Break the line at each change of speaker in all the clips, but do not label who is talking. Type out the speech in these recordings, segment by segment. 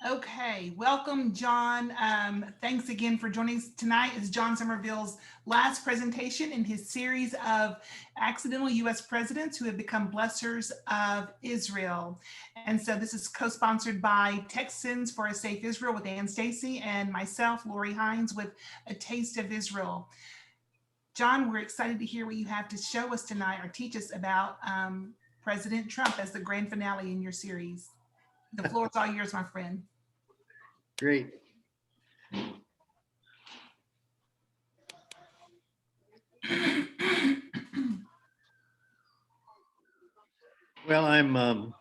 Okay, welcome, John. Thanks again for joining us. Tonight is John Somerville's last presentation in his series of accidental U.S. presidents who have become blessers of Israel. And so this is co-sponsored by Texans for a Safe Israel with Ann Stacy and myself, Lori Hines, with A Taste of Israel. John, we're excited to hear what you have to show us tonight or teach us about President Trump as the grand finale in your series. The floor is all yours, my friend.
Great. Well, I'm a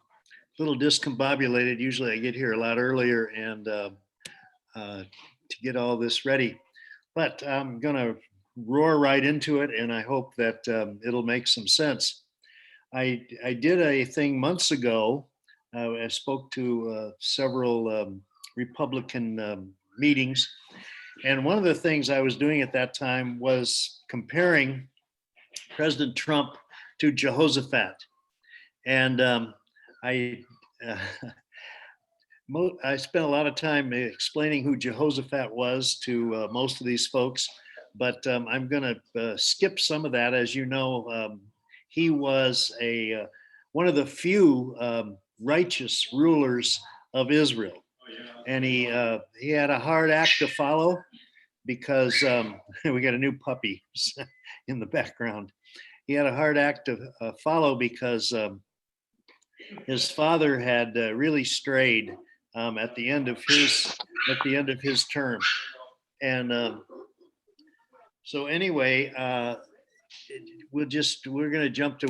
little discombobulated. Usually I get here a lot earlier and to get all this ready, but I'm going to roar right into it, and I hope that it'll make some sense. I did a thing months ago. I spoke to several Republican meetings, and one of the things I was doing at that time was comparing President Trump to Jehoshaphat. And I uh, I spent a lot of time explaining who Jehoshaphat was to most of these folks, but I'm going to skip some of that. As you know, he was one of the few righteous rulers of Israel, and he had a hard act to follow because we got a new puppy in the background. He had a hard act to follow because his father had really strayed at the end of his term, and so anyway, we're going to jump to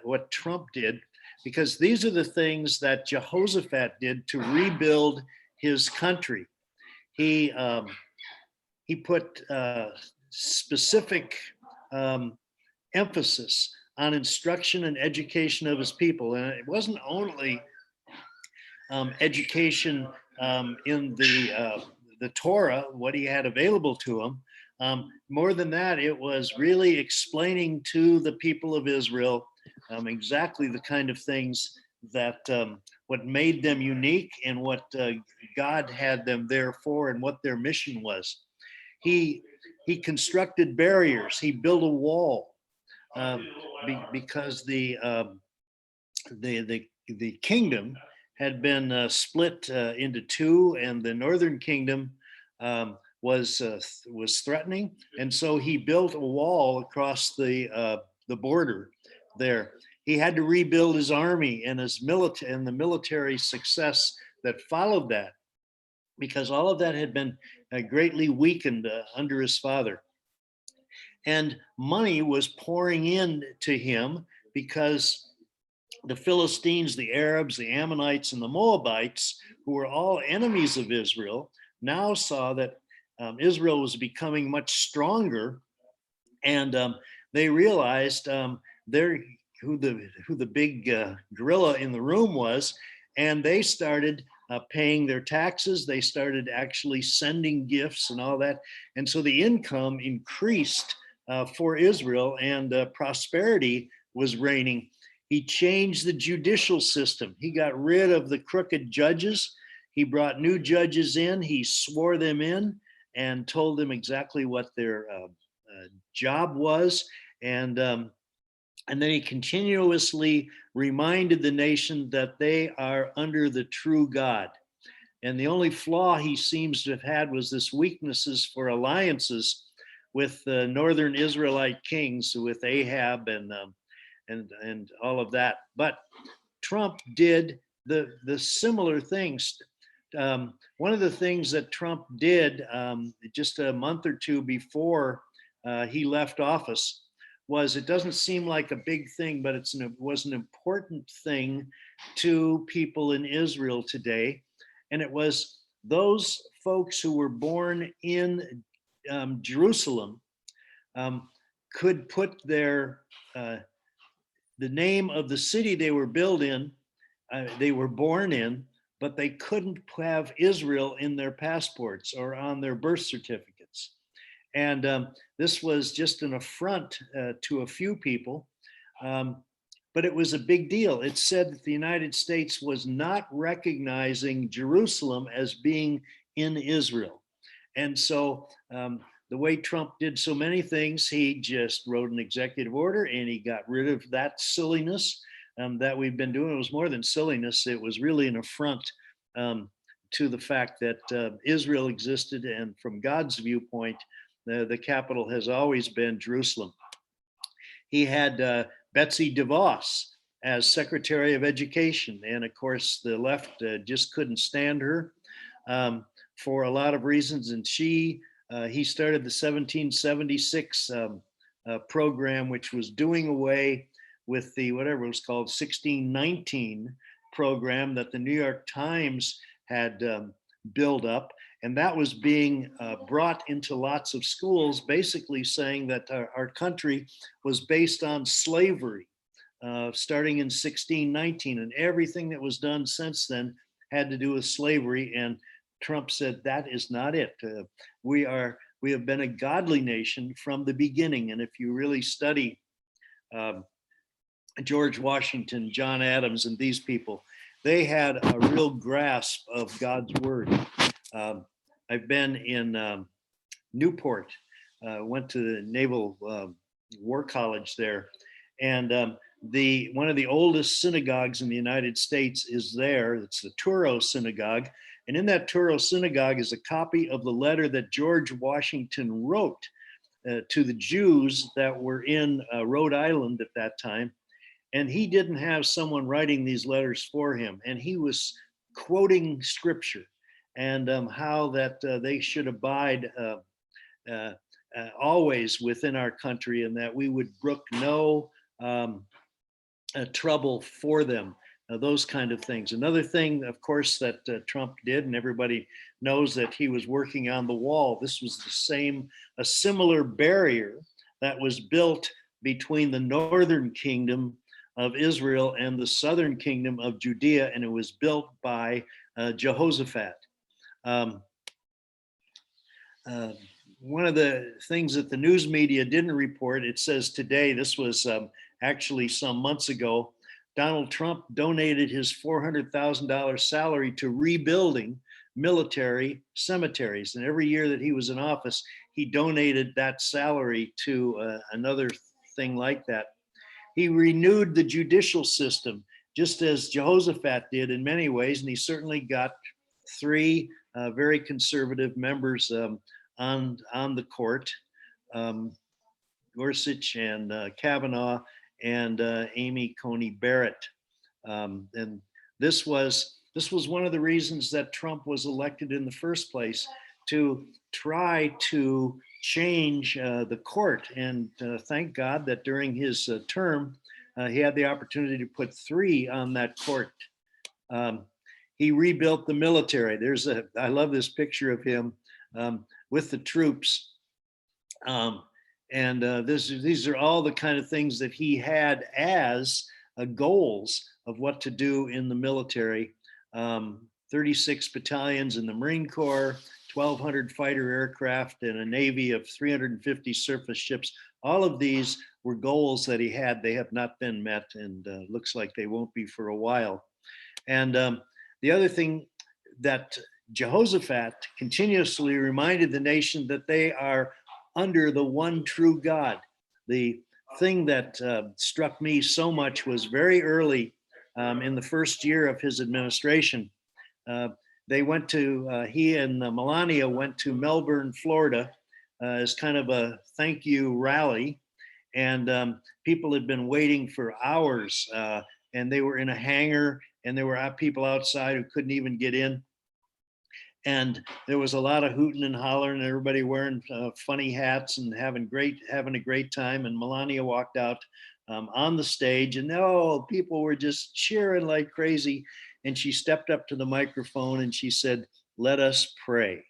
what Trump did, because these are the things that Jehoshaphat did to rebuild his country. He put specific emphasis on instruction and education of his people. And it wasn't only education in the Torah, what he had available to him. More than that, it was really explaining to the people of Israel exactly the kind of things that what made them unique and what God had them there for and what their mission was. He constructed barriers. He built a wall because the kingdom had been split into two, and the northern kingdom was threatening, and so he built a wall across the border there. He had to rebuild his army and his military and the military success that followed that, because all of that had been greatly weakened under his father. And money was pouring in to him because the Philistines, the Arabs, the Ammonites, and the Moabites, who were all enemies of Israel, now saw that Israel was becoming much stronger, and they realized who the big gorilla in the room was, and they started paying their taxes. They started actually sending gifts and all that, and so the income increased for Israel, and prosperity was reigning. He changed the judicial system. He got rid of the crooked judges. He brought new judges in. He swore them in and told them exactly what their job was. And then he continuously reminded the nation that they are under the true God. And the only flaw he seems to have had was this weaknesses for alliances with the northern Israelite kings, with Ahab and all of that. But Trump did the similar things. One of the things that Trump did just a month or two before he left office was, it doesn't seem like a big thing, but it was an important thing to people in Israel today. And it was those folks who were born in Jerusalem could put the name of the city they were they were born in, but they couldn't have Israel in their passports or on their birth certificates. And this was just an affront to a few people. but it was a big deal. It said that the United States was not recognizing Jerusalem as being in Israel. And so the way Trump did so many things, he just wrote an executive order and he got rid of that silliness that we've been doing. It was more than silliness, it was really an affront to the fact that Israel existed, and from God's viewpoint, the capital has always been Jerusalem. He had Betsy DeVos as Secretary of Education, and of course, the left just couldn't stand her for a lot of reasons. And he started the 1776 program, which was doing away with the whatever it was called 1619 program that the New York Times had built up. And that was being brought into lots of schools, basically saying that our country was based on slavery, starting in 1619. And everything that was done since then had to do with slavery. And Trump said, that is not it. We have been a godly nation from the beginning. And if you really study George Washington, John Adams, and these people, they had a real grasp of God's word. I've been in Newport, went to the Naval War College there, and one of the oldest synagogues in the United States is there. It's the Touro Synagogue, and in that Touro Synagogue is a copy of the letter that George Washington wrote to the Jews that were in Rhode Island at that time. And he didn't have someone writing these letters for him, and he was quoting scripture and how that they should abide always within our country, and that we would brook no trouble for them, those kind of things. Another thing, of course, that Trump did, and everybody knows that he was working on the wall. This was a similar barrier that was built between the northern kingdom of Israel and the southern kingdom of Judea, and it was built by Jehoshaphat. One of the things that the news media didn't report, it says today, this was actually some months ago, Donald Trump donated his $400,000 salary to rebuilding military cemeteries. And every year that he was in office, he donated that salary to another thing like that. He renewed the judicial system, just as Jehoshaphat did in many ways, and he certainly got three very conservative members on the court, Gorsuch and Kavanaugh and Amy Coney Barrett. And this was one of the reasons that Trump was elected in the first place, to try to change the court. And thank God that during his term, he had the opportunity to put three on that court. He rebuilt the military. I love this picture of him with the troops. These are all the kind of things that he had as goals of what to do in the military. 36 battalions in the Marine Corps, 1,200 fighter aircraft, and a Navy of 350 surface ships. All of these were goals that he had. They have not been met, and looks like they won't be for a while. And the other thing that Jehoshaphat continuously reminded the nation that they are under the one true God. The thing that struck me so much was very early in the first year of his administration, he and Melania went to Melbourne, Florida, as kind of a thank you rally. And people had been waiting for hours, and they were in a hangar, and there were people outside who couldn't even get in. And there was a lot of hooting and hollering, and everybody wearing funny hats and having a great time. And Melania walked out on the stage, and people were just cheering like crazy. And she stepped up to the microphone and she said, "Let us pray."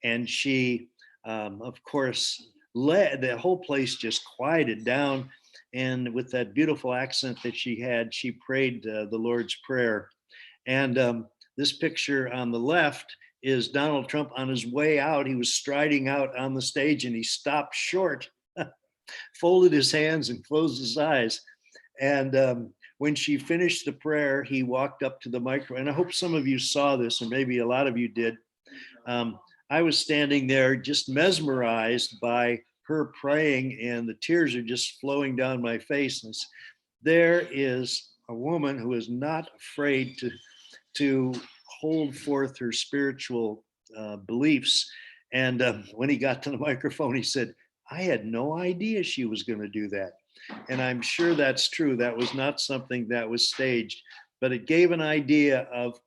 And she, of course, led the whole place, just quieted down. And with that beautiful accent that she had, she prayed the Lord's Prayer. And this picture on the left is Donald Trump on his way out. He was striding out on the stage, and he stopped short, folded his hands and closed his eyes. And when she finished the prayer, he walked up to the microphone. And I hope some of you saw this, and maybe a lot of you did. I was standing there just mesmerized by her praying, and the tears are just flowing down my face. And there is a woman who is not afraid to hold forth her spiritual beliefs. And when he got to the microphone, he said, "I had no idea she was going to do that." And I'm sure that's true. That was not something that was staged, but it gave an idea of,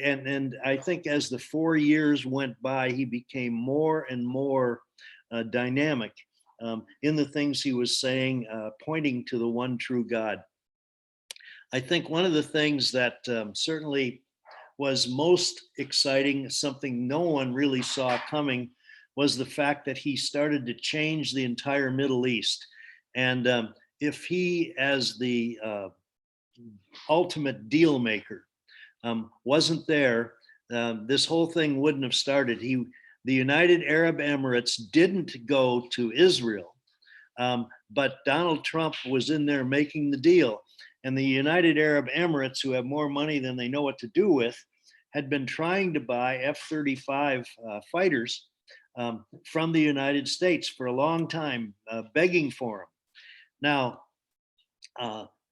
and I think as the 4 years went by, he became more and more dynamic in the things he was saying, pointing to the one true God. I think one of the things that certainly was most exciting, something no one really saw coming, was the fact that he started to change the entire Middle East. And if he, as the ultimate deal maker, wasn't there, this whole thing wouldn't have started. The United Arab Emirates didn't go to Israel, but Donald Trump was in there making the deal. And the United Arab Emirates, who have more money than they know what to do with, had been trying to buy F-35 fighters from the United States for a long time, begging for them. Now,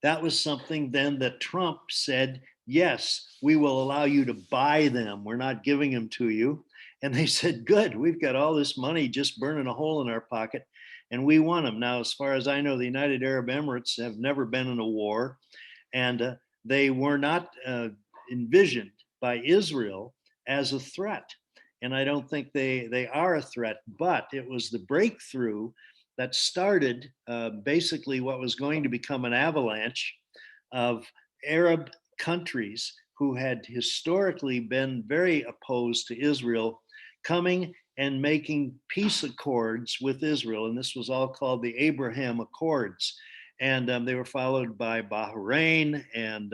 that was something then that Trump said, yes, we will allow you to buy them. We're not giving them to you. And they said, good, we've got all this money just burning a hole in our pocket, and we want them. Now, as far as I know, the United Arab Emirates have never been in a war, and they were not envisioned by Israel as a threat. And I don't think they are a threat, but it was the breakthrough that started basically what was going to become an avalanche of Arab countries who had historically been very opposed to Israel coming and making peace accords with Israel. And this was all called the Abraham Accords. And they were followed by Bahrain and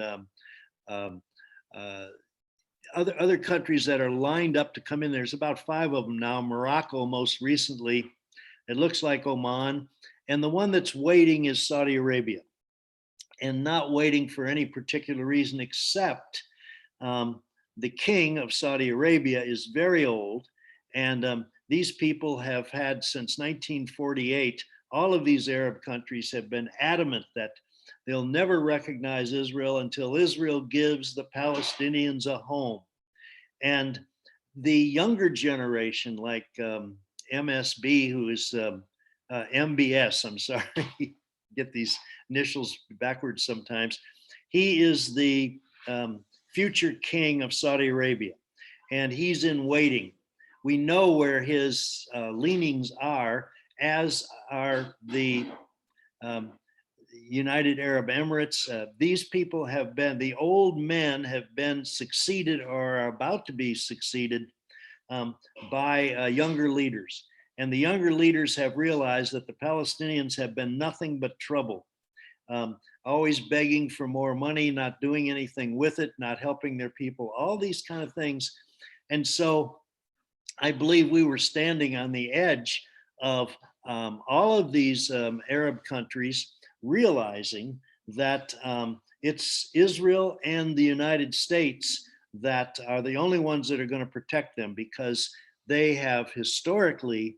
um, uh, other countries that are lined up to come in. There's about 5 of them now. Morocco, most recently. It looks like Oman. And the one that's waiting is Saudi Arabia, and not waiting for any particular reason, except the king of Saudi Arabia is very old. And these people have had, since 1948, all of these Arab countries have been adamant that they'll never recognize Israel until Israel gives the Palestinians a home. And the younger generation, like MSB, who is MBS, I'm sorry, get these initials backwards sometimes. He is the future king of Saudi Arabia, and he's in waiting. We know where his leanings are, as are the United Arab Emirates. These people have been, the old men have been succeeded or are about to be succeeded by younger leaders. And the younger leaders have realized that the Palestinians have been nothing but trouble, always begging for more money, not doing anything with it, not helping their people, all these kind of things. And so I believe we were standing on the edge of all of these Arab countries realizing that it's Israel and the United States that are the only ones that are going to protect them, because they have historically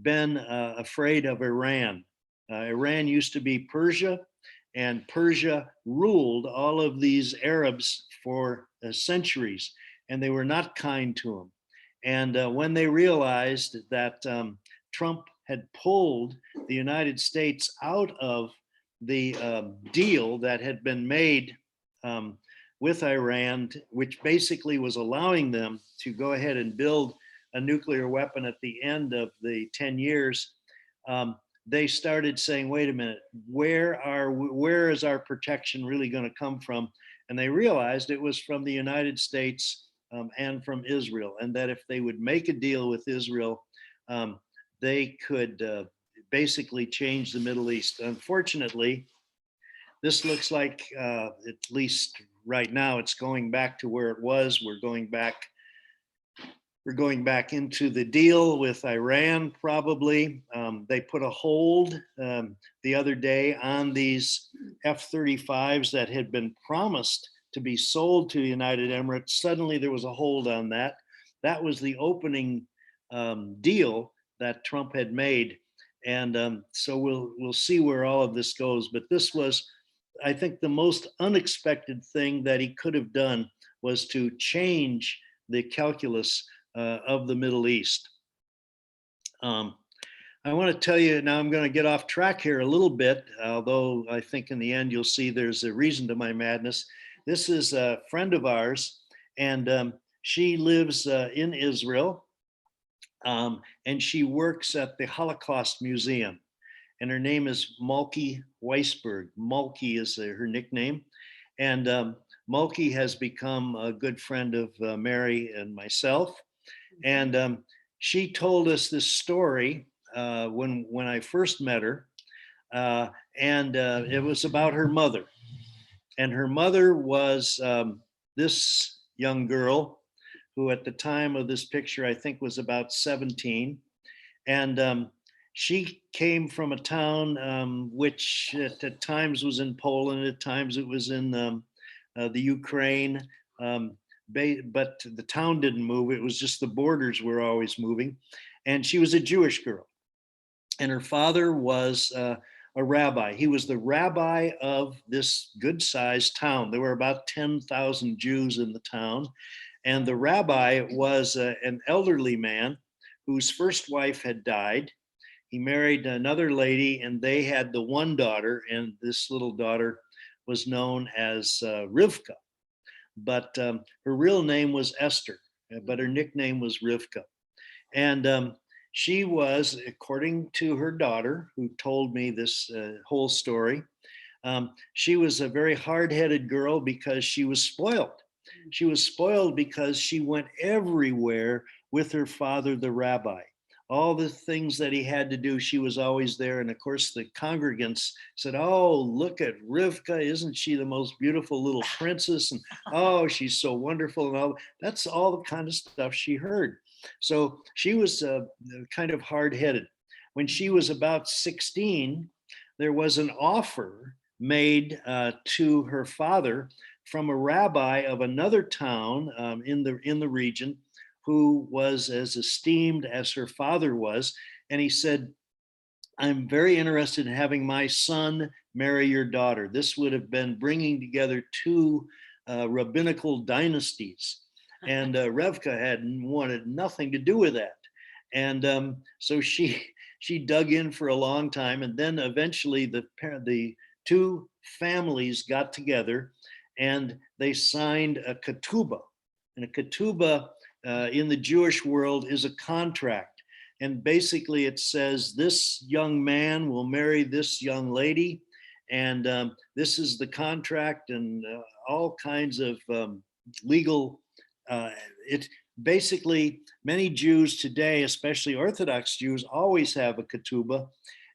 been afraid of Iran. Iran used to be Persia, and Persia ruled all of these Arabs for centuries, and they were not kind to them. And when they realized that Trump had pulled the United States out of the deal that had been made with Iran, which basically was allowing them to go ahead and build a nuclear weapon at the end of the 10 years, they started saying, wait a minute, where is our protection really going to come from? And they realized it was from the United States and from Israel, and that if they would make a deal with Israel, they could basically change the Middle East. Unfortunately, this looks like, at least right now, it's going back to where it was. We're going back we're going back into the deal with Iran, probably. They put a hold the other day on these F-35s that had been promised to be sold to the United Emirates. Suddenly there was a hold on that. That was the opening deal that Trump had made. And so we'll see where all of this goes. But this was, I think, the most unexpected thing that he could have done was to change the calculus of the Middle East. I want to tell you now, I'm going to get off track here a little bit, although I think in the end you'll see there's a reason to my madness. This is a friend of ours, and she lives in Israel, and she works at the Holocaust Museum. And her name is Malky Weisberg. Malky is her nickname. And Malky has become a good friend of Mary and myself. And she told us this story when I first met her, and it was about her mother. And her mother was this young girl who, at the time of this picture, I think was about 17, and she came from a town which at times was in Poland, at times it was in the Ukraine. But the town didn't move. It was just the borders were always moving. And she was a Jewish girl. And her father was a rabbi. He was the rabbi of this good sized town. There were about 10,000 Jews in the town. And the rabbi was an elderly man whose first wife had died. He married another lady, and they had the one daughter, and this little daughter was known as Rivka. But her real name was Esther, but her nickname was Rivka. And she was, according to her daughter, who told me this whole story, she was a very hard-headed girl because she was spoiled. She was spoiled because she went everywhere with her father, the rabbi. All the things that he had to do, she was always there. And of course, the congregants said, "Oh, look at Rivka. Isn't she the most beautiful little princess? And oh, she's so wonderful." And all that's all the kind of stuff she heard. So she was kind of hard-headed. When she was about 16, there was an offer made to her father from a rabbi of another town in the region, who was as esteemed as her father was. And he said, "I'm very interested in having my son marry your daughter." This would have been bringing together two rabbinical dynasties. And Revka had wanted nothing to do with that. And so she dug in for a long time. And then eventually the two families got together and they signed a ketubah. And a ketubah in the Jewish world is a contract. And basically it says this young man will marry this young lady. And this is the contract, and all kinds of legal, it basically, many Jews today, especially Orthodox Jews, always have a ketubah.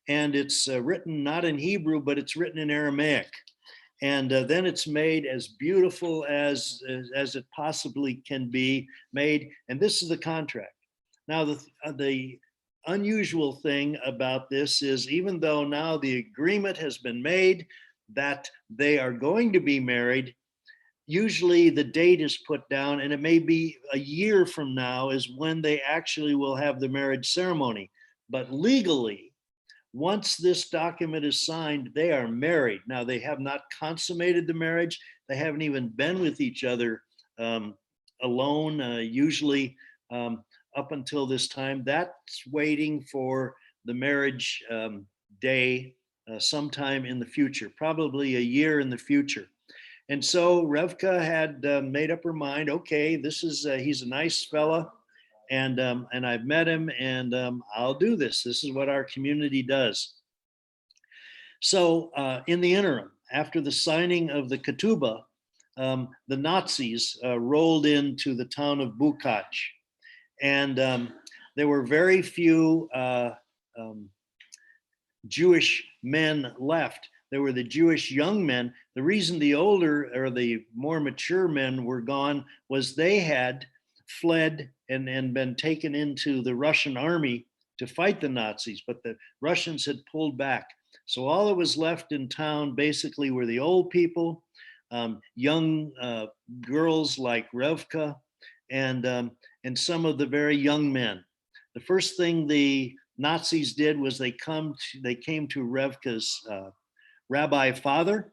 And it's written not in Hebrew, but it's written in Aramaic. And then it's made as beautiful as it possibly can be made. And this is the contract. Now, the unusual thing about this is, even though now the agreement has been made that they are going to be married, usually the date is put down, and it may be a year from now is when they actually will have the marriage ceremony. But legally, once this document is signed, they are married. Now, they have not consummated the marriage. They haven't even been with each other alone, usually up until this time. That's waiting for the marriage day sometime in the future, probably a year in the future. And so Revka had made up her mind, okay, this is, he's a nice fella. And I've met him, and I'll do this. This is what our community does. So in the interim, after the signing of the ketubah, the Nazis rolled into the town of Bukac, and there were very few Jewish men left. There were the Jewish young men. The reason the older or the more mature men were gone was they had fled and been taken into the Russian army to fight the Nazis, but the Russians had pulled back. So all that was left in town basically were the old people, young girls like Revka, and some of the very young men. The first thing the Nazis did was they came to Revka's rabbi father,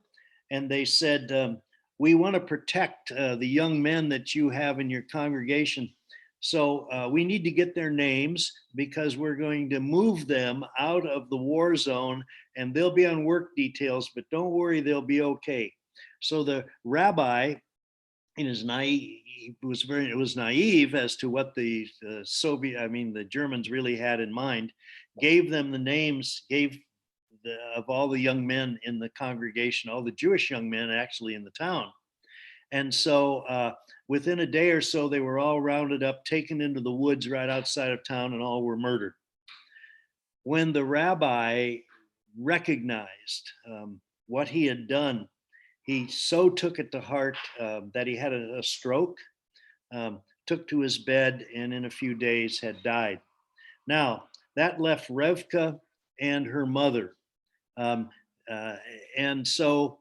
and they said, "We want to protect the young men that you have in your congregation. So we need to get their names because we're going to move them out of the war zone, and they'll be on work details. But don't worry, they'll be okay." So the rabbi, in his naive, it was naive as to what the the Germans really had in mind. Gave them the names, of all the young men in the congregation, all the Jewish young men actually in the town. And so within a day or so, they were all rounded up, taken into the woods right outside of town, and all were murdered. When the rabbi recognized what he had done, he so took it to heart that he had a stroke, took to his bed, and in a few days had died. Now, that left Revka and her mother. Um, uh, and so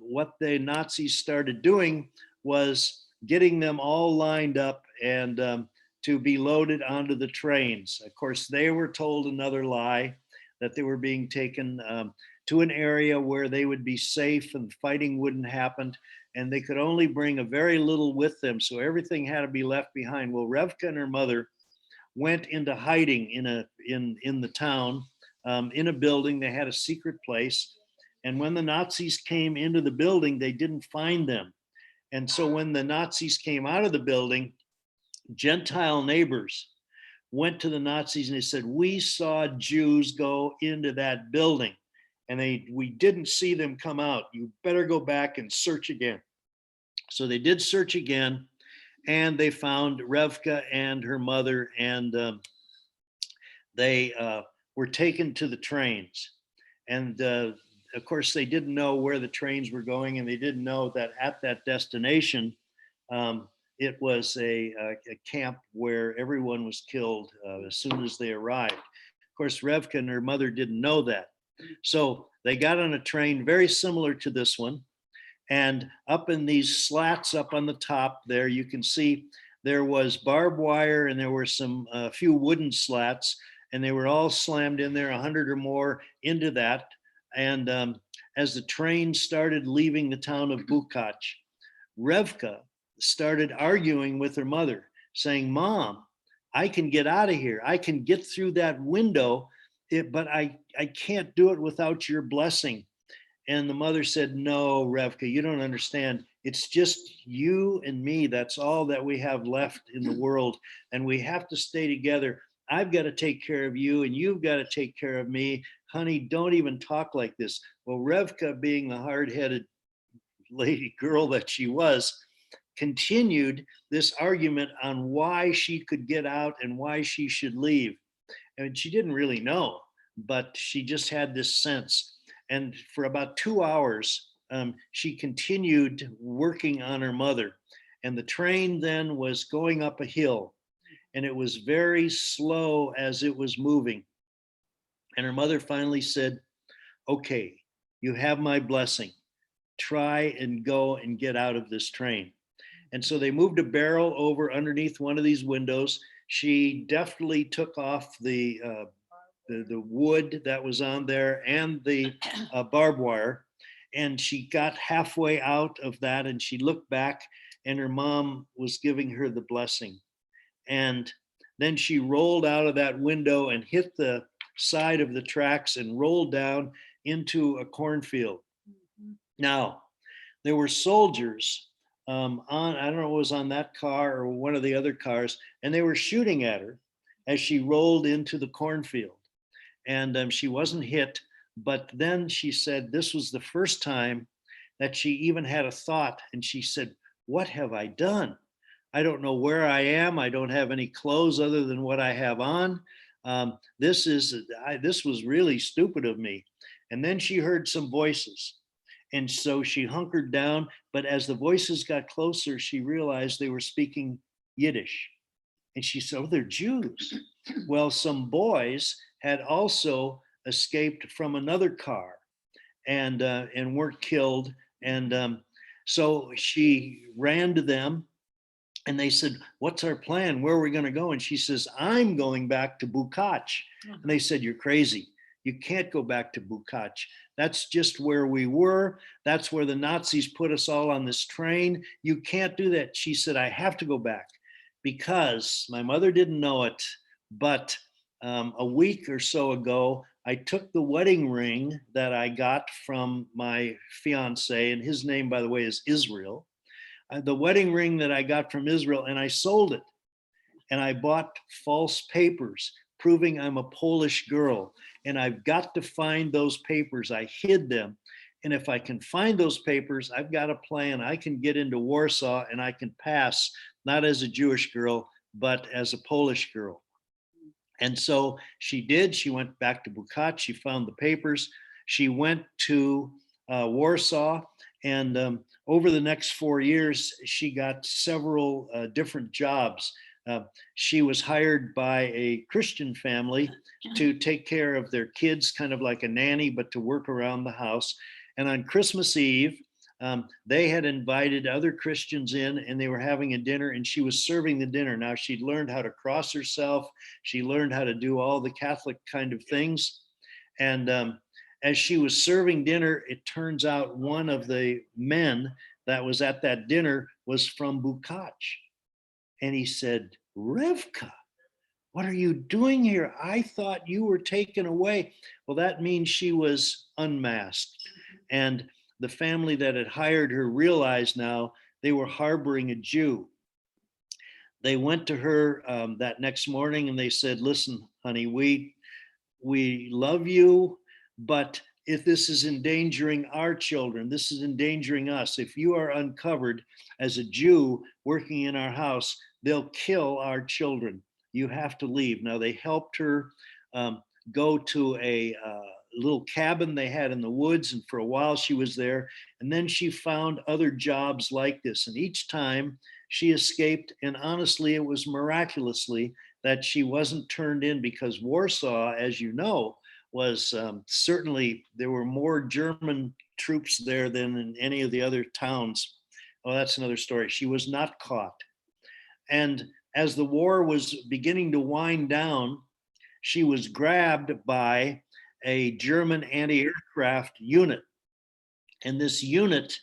what the Nazis started doing was getting them all lined up and to be loaded onto the trains. Of course, they were told another lie, that they were being taken to an area where they would be safe and fighting wouldn't happen, and they could only bring a very little with them, so everything had to be left behind. Well, Revka and her mother went into hiding in the town, in a building. They had a secret place, and when the Nazis came into the building, they didn't find them. And so when the Nazis came out of the building, Gentile neighbors went to the Nazis and they said, "We saw Jews go into that building, and we didn't see them come out. You better go back and search again." So they did search again, and they found Revka and her mother, and they were taken to the trains. And of course, they didn't know where the trains were going, and they didn't know that at that destination, it was a camp where everyone was killed as soon as they arrived. Of course, Revka and her mother didn't know that. So they got on a train very similar to this one. And up in these slats up on the top there, you can see there was barbed wire, and there were some few wooden slats, and they were all slammed in there, 100 or more into that. And as the train started leaving the town of Bukach, Revka started arguing with her mother, saying, "Mom, I can get out of here. I can get through that window, but I can't do it without your blessing." And the mother said, "No, Revka, you don't understand. It's just you and me. That's all that we have left in the world. And we have to stay together. I've got to take care of you, and you've got to take care of me. Honey, don't even talk like this." Well, Revka, being the hard-headed lady girl that she was, continued this argument on why she could get out and why she should leave. And she didn't really know, but she just had this sense. And for about 2 hours, she continued working on her mother. And the train then was going up a hill, and it was very slow as it was moving. And her mother finally said, "Okay, you have my blessing. Try and go and get out of this train." And so they moved a barrel over underneath one of these windows. She deftly took off the wood that was on there and the barbed wire, and she got halfway out of that, and she looked back, and her mom was giving her the blessing. And then she rolled out of that window and hit the side of the tracks and rolled down into a cornfield. Now, there were soldiers on, I don't know, it was on that car or one of the other cars, and they were shooting at her as she rolled into the cornfield. And she wasn't hit, but then she said this was the first time that she even had a thought, and she said, "What have I done? I don't know where I am. I don't have any clothes other than what I have on. This was really stupid of me." And then she heard some voices, and so she hunkered down. But as the voices got closer, she realized they were speaking Yiddish. And she said, oh, they're Jews. Well, some boys had also escaped from another car and weren't killed. And so she ran to them and they said, what's our plan? Where are we going to go? And she says, I'm going back to Bukach. And they said, you're crazy. You can't go back to Bukach. That's just where we were. That's where the Nazis put us all on this train. You can't do that. She said, I have to go back because my mother didn't know it, but a week or so ago, I took the wedding ring that I got from my fiance, and his name, by the way, is Israel. The wedding ring that I got from Israel, and I sold it. And I bought false papers proving I'm a Polish girl. And I've got to find those papers. I hid them. And if I can find those papers, I've got a plan. I can get into Warsaw and I can pass, not as a Jewish girl, but as a Polish girl. And so she did. She went back to Bukach. She found the papers. She went to Warsaw. And over the next 4 years, she got several different jobs. She was hired by a Christian family to take care of their kids, kind of like a nanny, but to work around the house. And on Christmas Eve, they had invited other Christians in and they were having a dinner and she was serving the dinner. Now she'd learned how to cross herself. She learned how to do all the Catholic kind of things. And as she was serving dinner, it turns out one of the men that was at that dinner was from Bukach. And he said, Revka, what are you doing here? I thought you were taken away. Well, that means she was unmasked. And the family that had hired her realized now they were harboring a Jew. They went to her that next morning and they said, listen, honey, we love you, but if this is endangering our children, this is endangering us. If you are uncovered as a Jew working in our house, they'll kill our children. You have to leave. Now they helped her go to a little cabin they had in the woods, and for a while she was there. And then she found other jobs like this. And each time she escaped, and honestly, it was miraculously that she wasn't turned in, because Warsaw, as you know, was certainly, there were more German troops there than in any of the other towns. Oh, that's another story. She was not caught. And as the war was beginning to wind down, she was grabbed by a German anti-aircraft unit. And this unit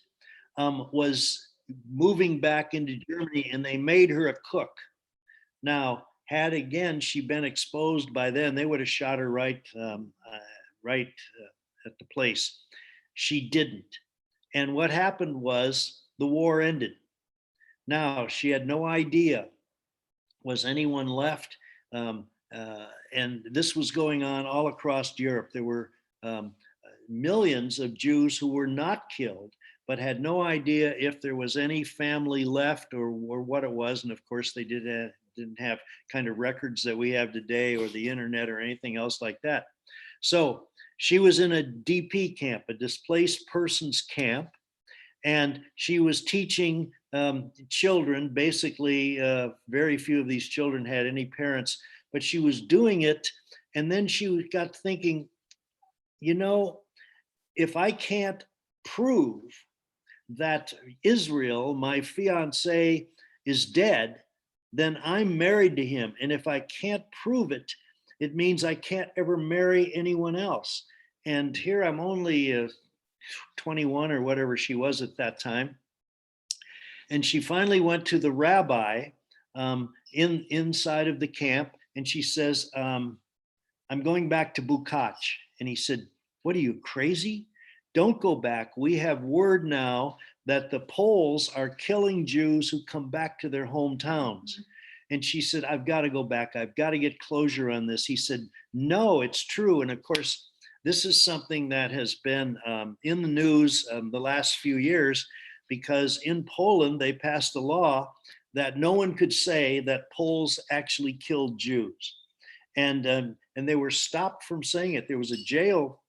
was moving back into Germany, and they made her a cook. Now, had again she been exposed by then, they would have shot her right at the place. She didn't. And what happened was the war ended. Now, she had no idea, was anyone left? And this was going on all across Europe. There were millions of Jews who were not killed, but had no idea if there was any family left or what it was. And of course, they didn't have kind of records that we have today, or the internet, or anything else like that. So she was in a DP camp, a displaced persons camp, and she was teaching children. Basically, very few of these children had any parents, but she was doing it. And then she got thinking, you know, if I can't prove that Israel, my fiance, is dead, then I'm married to him. And if I can't prove it, it means I can't ever marry anyone else. And here I'm only 21 or whatever she was at that time. And she finally went to the rabbi inside of the camp, and she says, I'm going back to Bukach. And he said, what are you, crazy? Don't go back. We have word now that the Poles are killing Jews who come back to their hometowns. And she said, I've got to go back. I've got to get closure on this. He said, no, it's true. And of course, this is something that has been in the news the last few years, because in Poland, they passed a law that no one could say that Poles actually killed Jews. And they were stopped from saying it. There was a jail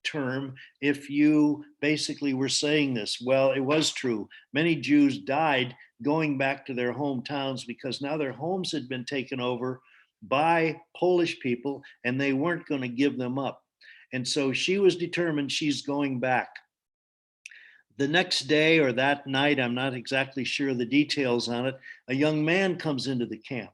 term if you basically were saying this. Well, it was true. Many Jews died going back to their hometowns because now their homes had been taken over by Polish people and they weren't going to give them up. And so she was determined she's going back. The next day or that night, I'm not exactly sure the details on it, a young man comes into the camp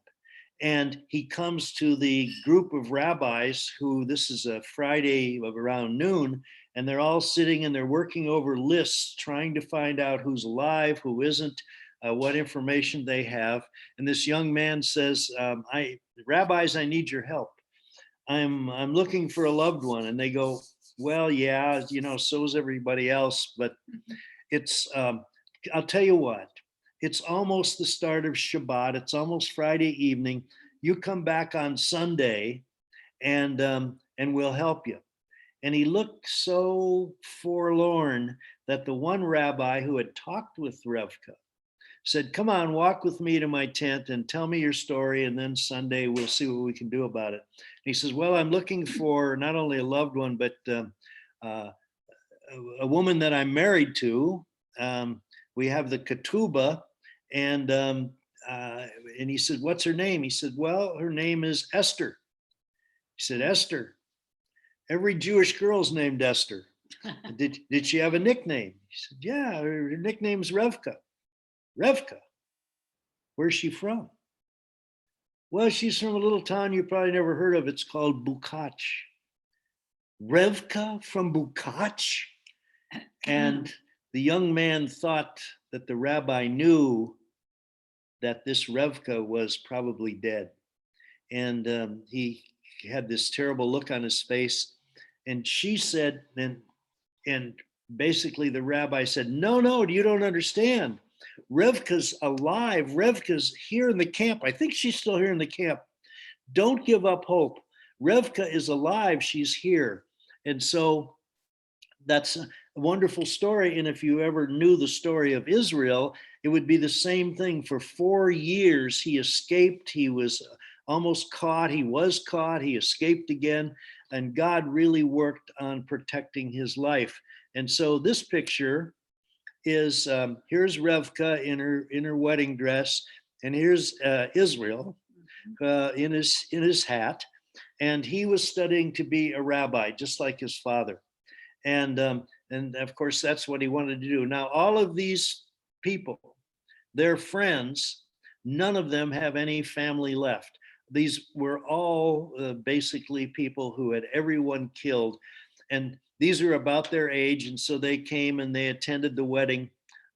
and he comes to the group of rabbis who, this is a Friday of around noon, and they're all sitting and they're working over lists trying to find out who's alive, who isn't, what information they have. And this young man says, rabbis, I need your help. I'm looking for a loved one. And they go, well, yeah, so is everybody else, but it's I'll tell you what, it's almost the start of Shabbat. It's almost Friday evening. You come back on Sunday, and we'll help you. And he looked so forlorn that the one rabbi who had talked with Revka said, come on, walk with me to my tent and tell me your story. And then Sunday we'll see what we can do about it. And he says, well, I'm looking for not only a loved one, but a woman that I'm married to. We have the ketubah, and he said, what's her name? He said, well, her name is Esther. He said, Esther, every Jewish girl's named Esther. Did she have a nickname? He said, yeah, her nickname's Revka. Revka, where's she from? Well, she's from a little town you probably never heard of. It's called Bukach. Revka from Bukach? And the young man thought that the rabbi knew that this Revka was probably dead. And he had this terrible look on his face. And she said, and basically the rabbi said, no, you don't understand. Revka's alive. Revka's here in the camp. I think she's still here in the camp. Don't give up hope. Revka is alive. She's here. And so that's a wonderful story. And if you ever knew the story of Israel, it would be the same thing. For 4 years, he escaped. He was almost caught. He was caught. He escaped again. And God really worked on protecting his life. And so this picture is, here's Revka in her wedding dress, and here's Israel in his hat. And he was studying to be a rabbi, just like his father. And of course, that's what he wanted to do. Now, all of these people, their friends, none of them have any family left. These were all basically people who had everyone killed. And these are about their age. And so they came and they attended the wedding.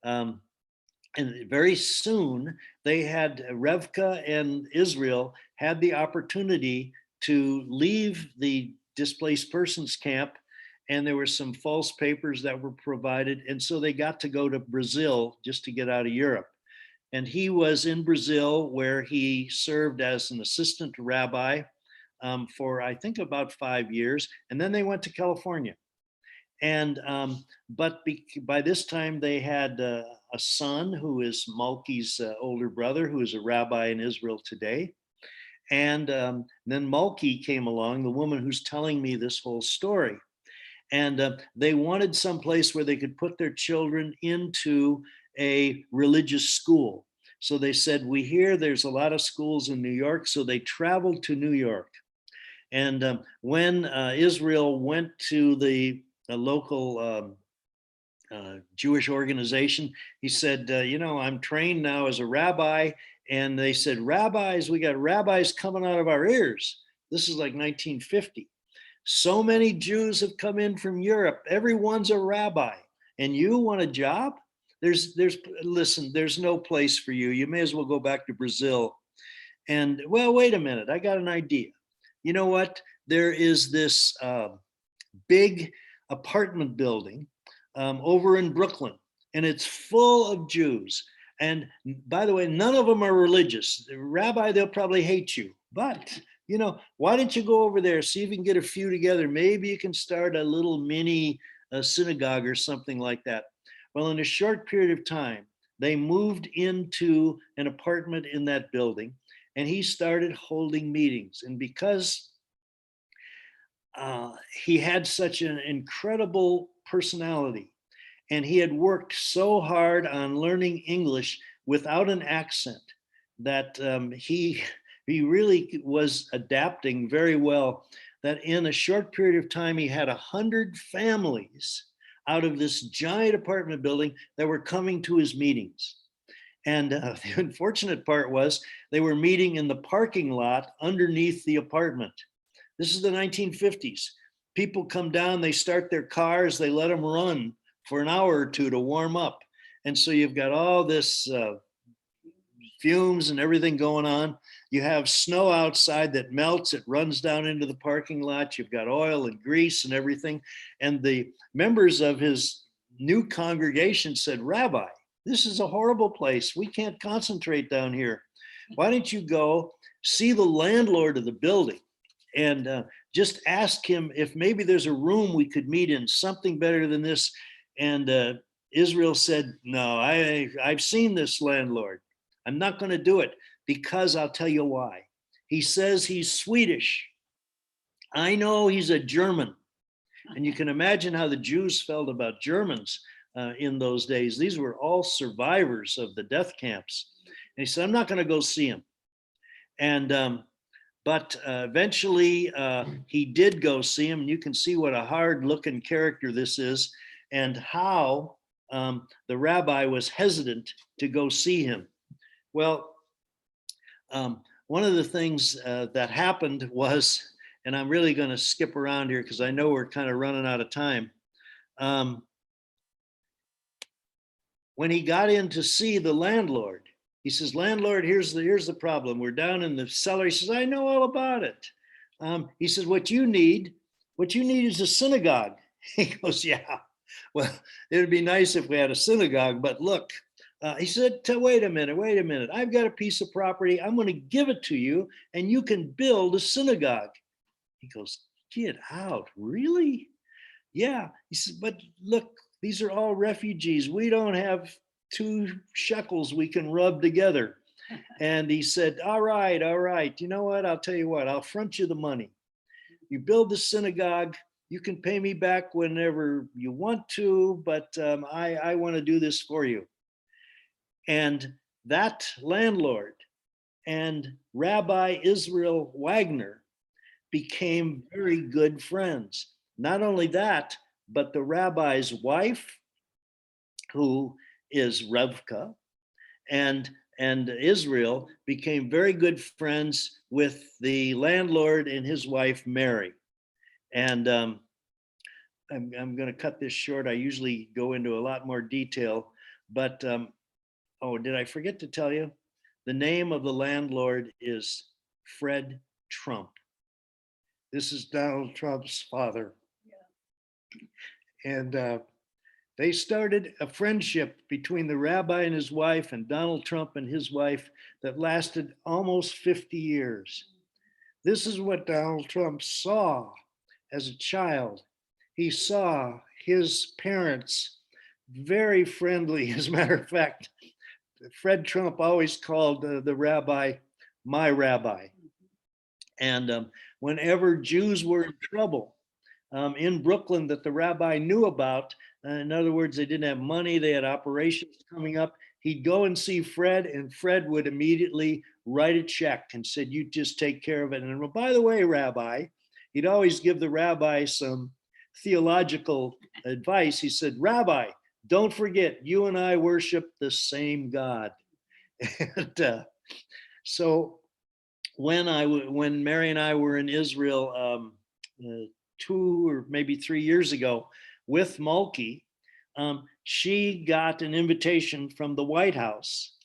And very soon they had, Revka and Israel had the opportunity to leave the displaced persons camp, and there were some false papers that were provided. And so they got to go to Brazil just to get out of Europe. And he was in Brazil, where he served as an assistant rabbi for, I think, about 5 years. And then they went to California. And but by this time they had a son who is Malki's older brother, who is a rabbi in Israel today. And then Malki came along, the woman who's telling me this whole story. And they wanted someplace where they could put their children into a religious school. So they said, we hear there's a lot of schools in New York. So they traveled to New York. And when Israel went to the local Jewish organization, he said, I'm trained now as a rabbi. And they said, rabbis, we got rabbis coming out of our ears. This is like 1950. So many Jews have come in from Europe. Everyone's a rabbi. And you want a job? Listen, there's no place for you. You may as well go back to Brazil. And well, wait a minute. I got an idea. You know what? There is this big apartment building over in Brooklyn, and it's full of Jews. And by the way, none of them are religious. Rabbi, they'll probably hate you. But, why don't you go over there, see if you can get a few together? Maybe you can start a little mini synagogue or something like that. Well, in a short period of time, they moved into an apartment in that building, and he started holding meetings. And because he had such an incredible personality, and he had worked so hard on learning English, without an accent, that he really was adapting very well, that in a short period of time, he had 100 families out of this giant apartment building that were coming to his meetings. And the unfortunate part was they were meeting in the parking lot underneath the apartment. This is the 1950s. People come down, they start their cars, they let them run for an hour or two to warm up. And so you've got all this fumes and everything going on. You have snow outside that melts, it runs down into the parking lot. You've got oil and grease and everything. And the members of his new congregation said, "Rabbi, this is a horrible place. We can't concentrate down here. Why don't you go see the landlord of the building and just ask him if maybe there's a room we could meet in, something better than this." And Israel said, "No, I've seen this landlord. I'm not going to do it, because I'll tell you why. He says he's Swedish. I know he's a German." And you can imagine how the Jews felt about Germans in those days. These were all survivors of the death camps. And he said, "I'm not going to go see him." And but eventually he did go see him. And you can see what a hard looking character this is, and how the rabbi was hesitant to go see him. Well, one of the things that happened was, and I'm really going to skip around here because I know we're kind of running out of time. When he got in to see the landlord, he says, "Landlord, here's the problem. We're down in the cellar." He says, "I know all about it." He says, what you need is a synagogue." He goes, "Yeah, well, it would be nice if we had a synagogue, but look," he said, wait a minute. I've got a piece of property. I'm going to give it to you and you can build a synagogue." He goes, "Get out, really?" "Yeah." He says, "But look, these are all refugees. We don't have 2 shekels we can rub together." And he said, all right. You know what? I'll tell you what, I'll front you the money. You build the synagogue. You can pay me back whenever you want to, but I want to do this for you. And that landlord and Rabbi Israel Wagner became very good friends. Not only that, but the rabbi's wife, who is Revka, and Israel became very good friends with the landlord and his wife, Mary. And I'm going to cut this short. I usually go into a lot more detail, but oh, did I forget to tell you? The name of the landlord is Fred Trump. This is Donald Trump's father. Yeah. And they started a friendship between the rabbi and his wife and Donald Trump and his wife that lasted almost 50 years. This is what Donald Trump saw as a child. He saw his parents very friendly. As a matter of fact, Fred Trump always called the rabbi my rabbi. And whenever Jews were in trouble in Brooklyn that the rabbi knew about, in other words, they didn't have money, they had operations coming up, he'd go and see Fred, and Fred would immediately write a check and said, "You just take care of it." And well, by the way, Rabbi, he'd always give the rabbi some theological advice. He said, "Rabbi, don't forget, you and I worship the same God." And so when Mary and I were in Israel 2 or maybe 3 years ago with Mulkey, she got an invitation from the White House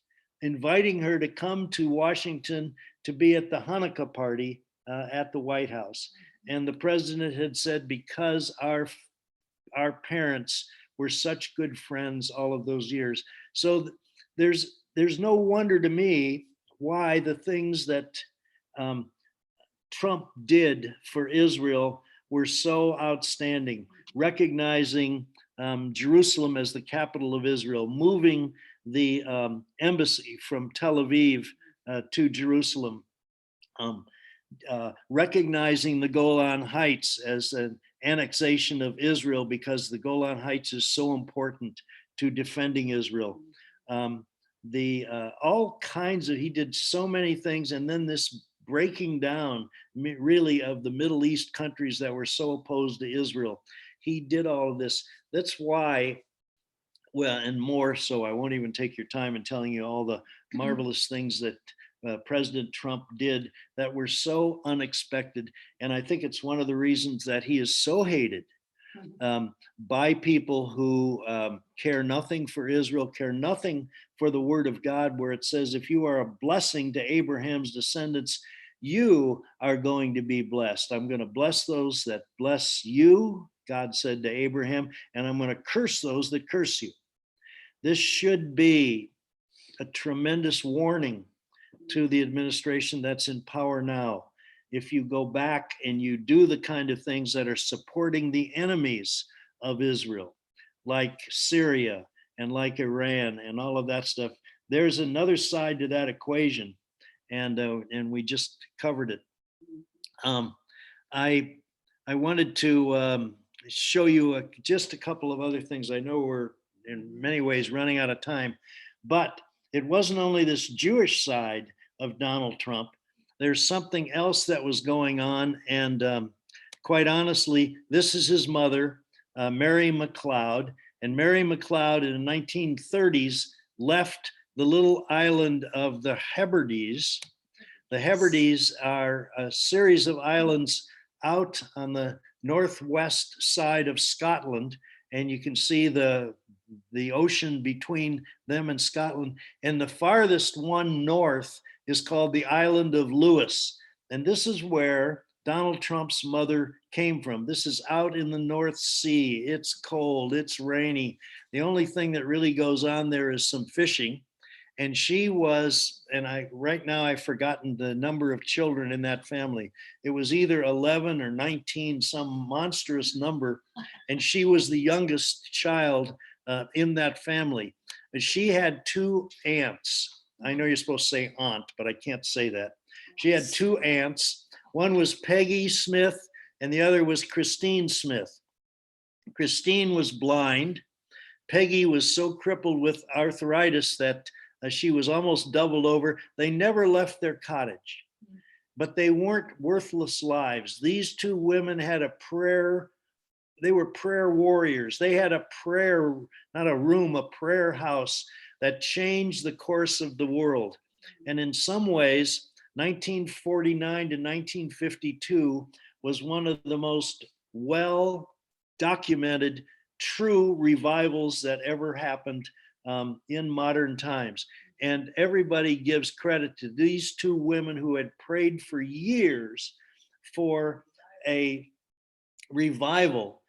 inviting her to come to Washington to be at the Hanukkah party at the White House. And the president had said, because our parents were such good friends all of those years. So there's no wonder to me why the things that Trump did for Israel were so outstanding, recognizing Jerusalem as the capital of Israel, moving the embassy from Tel Aviv to Jerusalem, recognizing the Golan Heights as an annexation of Israel because the Golan Heights is so important to defending Israel. the all kinds of, he did so many things, and then this breaking down really of the Middle East countries that were so opposed to Israel. He did all of this. That's why, well, and more so, I won't even take your time in telling you all the marvelous things that President Trump did that were so unexpected. And I think it's one of the reasons that he is so hated by people who care nothing for Israel, care nothing for the word of God, where it says, if you are a blessing to Abraham's descendants, you are going to be blessed. I'm going to bless those that bless you, God said to Abraham, and I'm going to curse those that curse you. This should be a tremendous warning to the administration that's in power now. If you go back and you do the kind of things that are supporting the enemies of Israel, like Syria and like Iran and all of that stuff, there's another side to that equation, and we just covered it. I I wanted to show you just a couple of other things. I know we're in many ways running out of time, but it wasn't only this Jewish side of Donald Trump. There's something else that was going on, and quite honestly, this is his mother, Mary McLeod, and Mary McLeod in the 1930s left the little island of the Hebrides. The Hebrides are a series of islands out on the northwest side of Scotland, and you can see the ocean between them and Scotland. And the farthest one north is called the island of Lewis. And this is where Donald Trump's mother came from. This is out in the North Sea. It's cold, it's rainy. The only thing that really goes on there is some fishing. And she was, and right now I've forgotten the number of children in that family. It was either 11 or 19, some monstrous number. And she was the youngest child in that family. And she had two aunts. I know you're supposed to say aunt, but I can't say that. She had two aunts. One was Peggy Smith, and the other was Christine Smith. Christine was blind. Peggy was so crippled with arthritis that she was almost doubled over. They never left their cottage, but they weren't worthless lives. These two women had a prayer. They were prayer warriors. They had a prayer, not a room, a prayer house that changed the course of the world. And in some ways, 1949 to 1952 was one of the most well documented true revivals that ever happened in modern times. And everybody gives credit to these two women who had prayed for years for a revival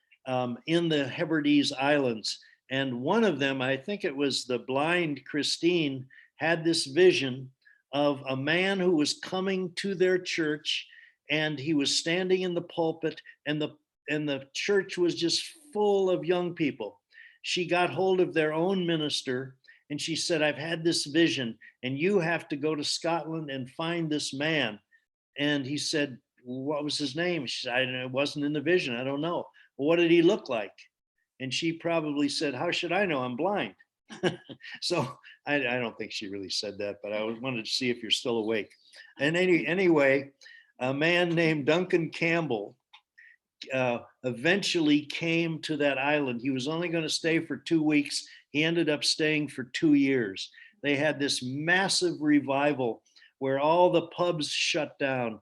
in the Hebrides Islands. And one of them, I think it was the blind Christine, had this vision of a man who was coming to their church, and he was standing in the pulpit, and the church was just full of young people. She got hold of their own minister, and she said, I've had this vision, and you have to go to Scotland and find this man. And he said, what was his name? She said, it wasn't in the vision. I don't know. Well, what did he look like? And she probably said, how should I know? I'm blind. So I don't think she really said that, but I wanted to see if you're still awake. And anyway, a man named Duncan Campbell eventually came to that island. He was only going to stay for 2 weeks. He ended up staying for 2 years. They had this massive revival where all the pubs shut down.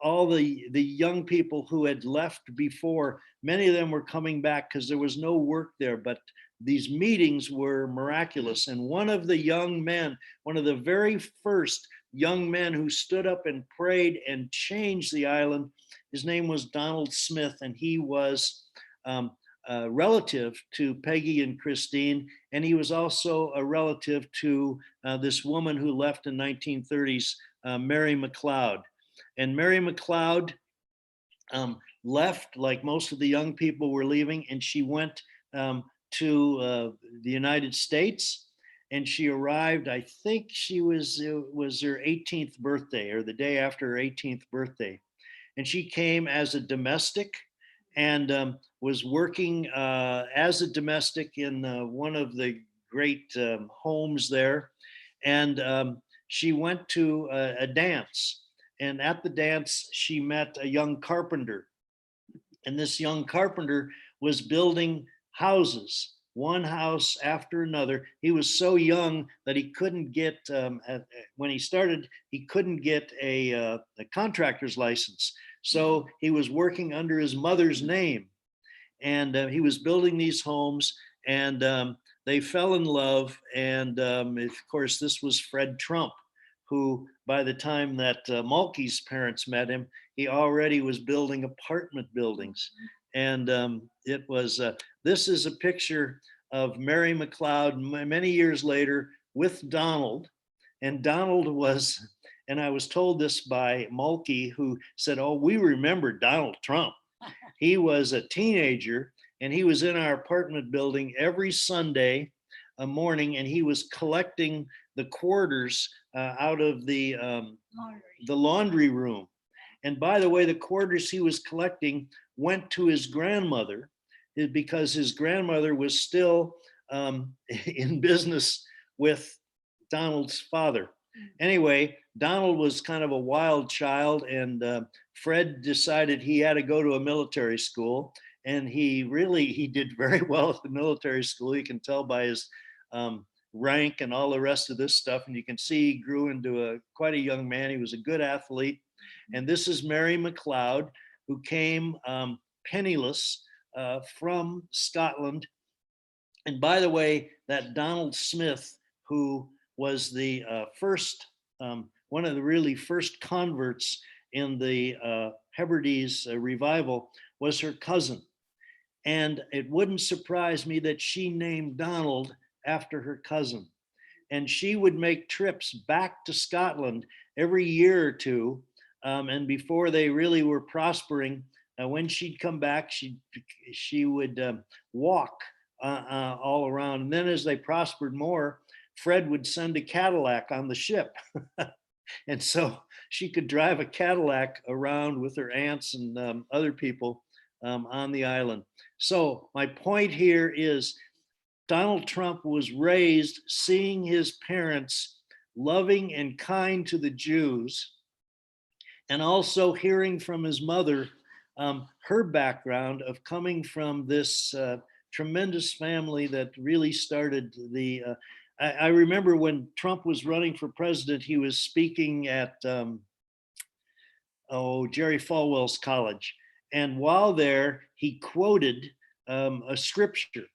All the young people who had left before, many of them were coming back because there was no work there, but these meetings were miraculous. And one of the young men, one of the very first young men who stood up and prayed and changed the island, his name was Donald Smith, and he was a relative to Peggy and Christine, and he was also a relative to this woman who left in 1930s, Mary McLeod. And Mary McLeod left like most of the young people were leaving, and she went to the United States, and she arrived, I think she was, it was her 18th birthday or the day after her 18th birthday. And she came as a domestic and was working as a domestic in one of the great homes there. And she went to a dance. And at the dance, she met a young carpenter. And this young carpenter was building houses, one house after another. He was so young that he couldn't get, when he started, he couldn't get a contractor's license. So he was working under his mother's name, and he was building these homes, and they fell in love. And of course, this was Fred Trump, who, by the time that Malky's parents met him, he already was building apartment buildings. And it was, this is a picture of Mary McLeod many years later with Donald. And Donald was, and I was told this by Malky, who said, "Oh, we remember Donald Trump. He was a teenager, and he was in our apartment building every Sunday morning, and he was collecting the quarters out of the laundry room. And by the way, the quarters he was collecting went to his grandmother, because his grandmother was still in business with Donald's father. Anyway, Donald was kind of a wild child, and Fred decided he had to go to a military school. And he did very well at the military school. You can tell by his rank and all the rest of this stuff. And you can see he grew into quite a young man. He was a good athlete. And this is Mary McLeod, who came penniless from Scotland. And by the way, that Donald Smith, who was the first, one of the really first converts in the Hebrides revival, was her cousin. And it wouldn't surprise me that she named Donald after her cousin. And she would make trips back to Scotland every year or two. And before they really were prospering, when she'd come back, she would walk all around. And then as they prospered more, Fred would send a Cadillac on the ship. And so she could drive a Cadillac around with her aunts and other people on the island. So my point here is Donald Trump was raised seeing his parents loving and kind to the Jews, and also hearing from his mother her background of coming from this tremendous family that really started the. I remember when Trump was running for president, he was speaking at Jerry Falwell's college. And while there, he quoted a scripture.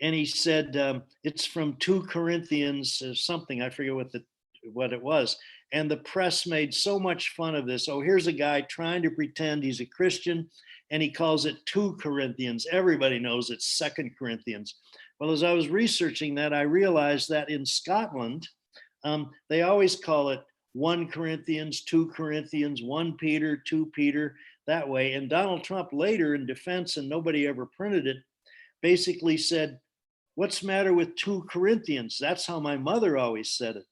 And he said, it's from 2 Corinthians something, I forget what it was. And the press made so much fun of this. Oh, here's a guy trying to pretend he's a Christian, and he calls it 2 Corinthians. Everybody knows it's 2 Corinthians. Well, as I was researching that, I realized that in Scotland, they always call it 1 Corinthians, 2 Corinthians, 1 Peter, 2 Peter, that way. And Donald Trump later, in defense, and nobody ever printed it, basically said, "What's the matter with 2 Corinthians? That's how my mother always said it."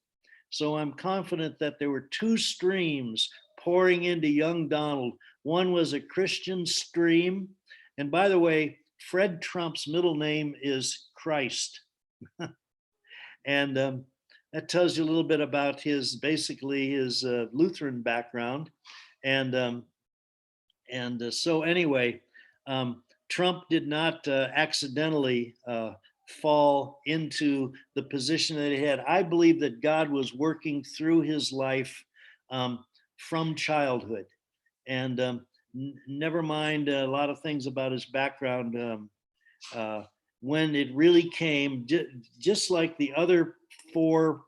So I'm confident that there were 2 streams pouring into young Donald. One was a Christian stream. And by the way, Fred Trump's middle name is Christ. And that tells you a little bit about basically his Lutheran background. And so anyway, Trump did not accidentally fall into the position that he had. I believe that God was working through his life from childhood. And never mind a lot of things about his background. When it really came, just like the other 4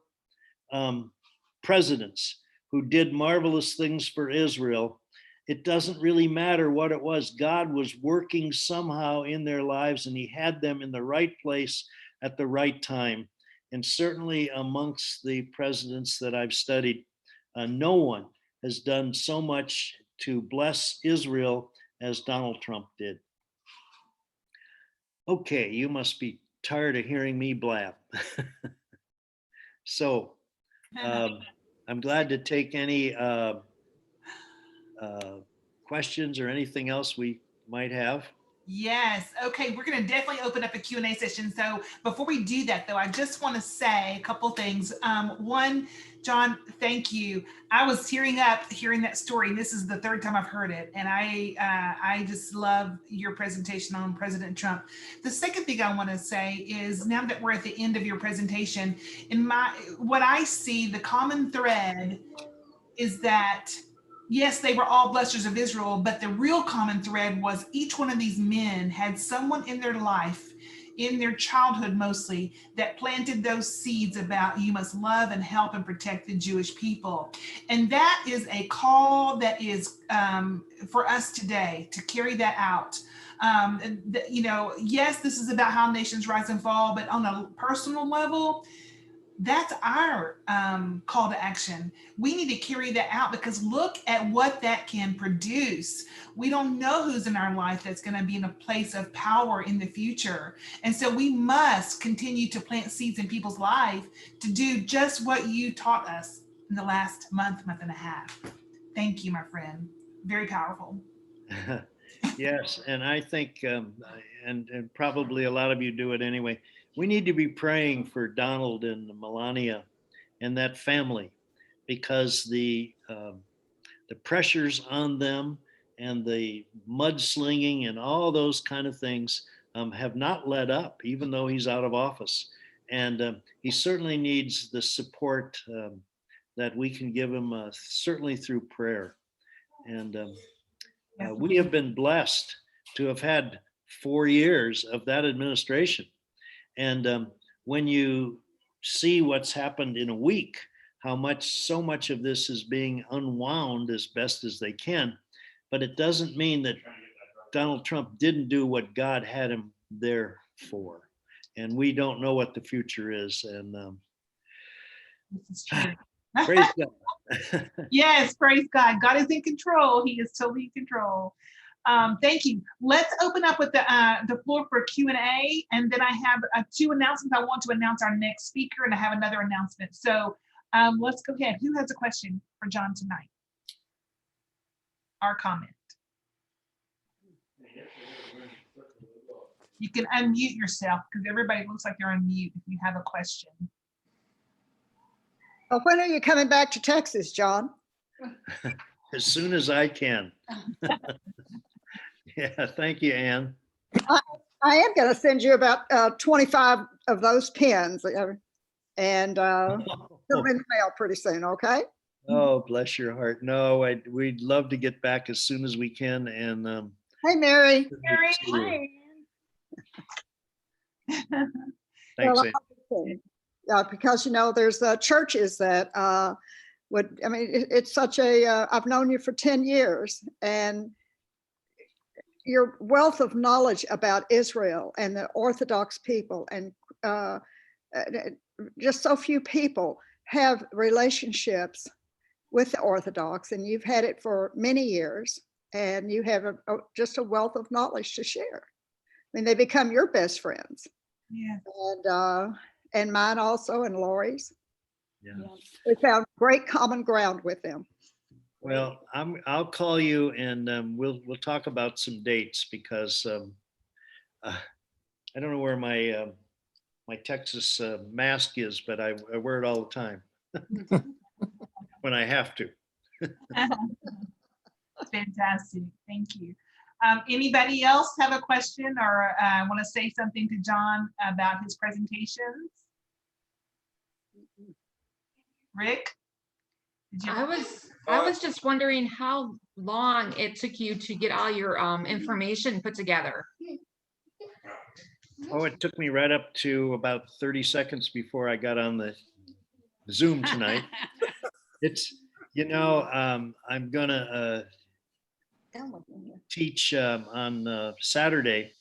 presidents who did marvelous things for Israel, it doesn't really matter what it was. God was working somehow in their lives, and he had them in the right place at the right time. And certainly amongst the presidents that I've studied, no one has done so much to bless Israel as Donald Trump did. Okay, you must be tired of hearing me blab. So I'm glad to take any questions or anything else we might have.
Yes. Okay. We're going to definitely open up a Q&A session. So before we do that, though, I just want to say a couple things. One, John, thank you. I was tearing up hearing that story. This is the third time I've heard it, and I just love your presentation on President Trump. The second thing I want to say is, now that we're at the end of your presentation, in what I see, the common thread is that yes, they were all blessers of Israel, but the real common thread was each one of these men had someone in their life, in their childhood mostly, that planted those seeds about you must love and help and protect the Jewish people. And that is a call that is for us today to carry that out. Yes, this is about how nations rise and fall, but on a personal level, that's our call to action. We need to carry that out, because look at what that can produce. We don't know who's in our life that's going to be in a place of power in the future. And so we must continue to plant seeds in people's life to do just what you taught us in the last month and a half. Thank you, my friend. Very powerful.
Yes, and I think, and probably a lot of you do it anyway. We need to be praying for Donald and Melania and that family, because the pressures on them and the mudslinging and all those kind of things have not let up, even though he's out of office. And he certainly needs the support that we can give him, certainly through prayer. And we have been blessed to have had 4 years of that administration. And when you see what's happened in a week, how so much of this is being unwound as best as they can. But it doesn't mean that Donald Trump didn't do what God had him there for. And we don't know what the future is. And
This is true.
praise God.
Yes, praise God. God is in control. He is totally in control. Thank you. Let's open up with the floor for Q&A, and then I have 2 announcements. I want to announce our next speaker, and I have another announcement. So let's go ahead. Who has a question for John tonight? Our comment. You can unmute yourself, because everybody looks like you're on mute if you have a question.
Well, when are you coming back to Texas, John?
As soon as I can. Yeah, thank you, Ann.
I am going to send you about 25 of those pins, and they'll be in the mail pretty soon, okay?
Oh, bless your heart. No, we'd love to get back as soon as we can. And
Hey, Mary.
Mary.
thanks,
Well,
Ann.
because, there's churches that it's such I've known you for 10 years, and your wealth of knowledge about Israel and the Orthodox people, and just so few people have relationships with the Orthodox, and you've had it for many years, and you have just a wealth of knowledge to share. I mean, they become your best friends.
Yeah.
And mine also, and Lori's.
Yeah.
We found great common ground with them.
Well, I'll call you, and we'll talk about some dates, because I don't know where my my Texas mask is, but I wear it all the time when I have to.
Fantastic. Thank you. Anybody else have a question or want to say something to John about his presentations? Rick?
I was just wondering how long it took you to get all your information put together.
Oh, it took me right up to about 30 seconds before I got on the Zoom tonight. It's, I'm gonna teach on Saturday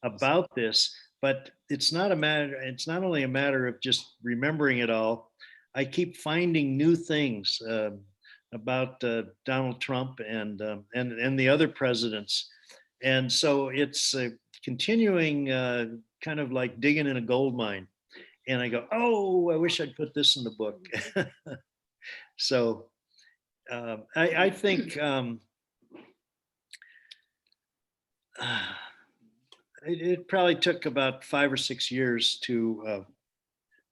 about this, but it's not only a matter of just remembering it all. I keep finding new things about Donald Trump and the other presidents, and so it's continuing, kind of like digging in a gold mine. And I go, oh, I wish I'd put this in the book. So I think it probably took about 5 or 6 years to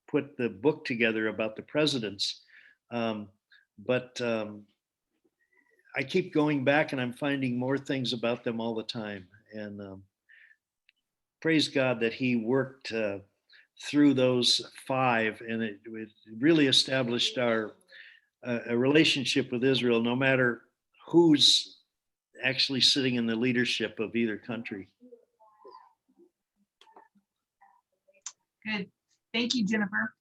put the book together about the presidents. But I keep going back and I'm finding more things about them all the time. And praise God that he worked through those five, and it really established our a relationship with Israel, no matter who's actually sitting in the leadership of either country.
Good. Thank you, Jennifer.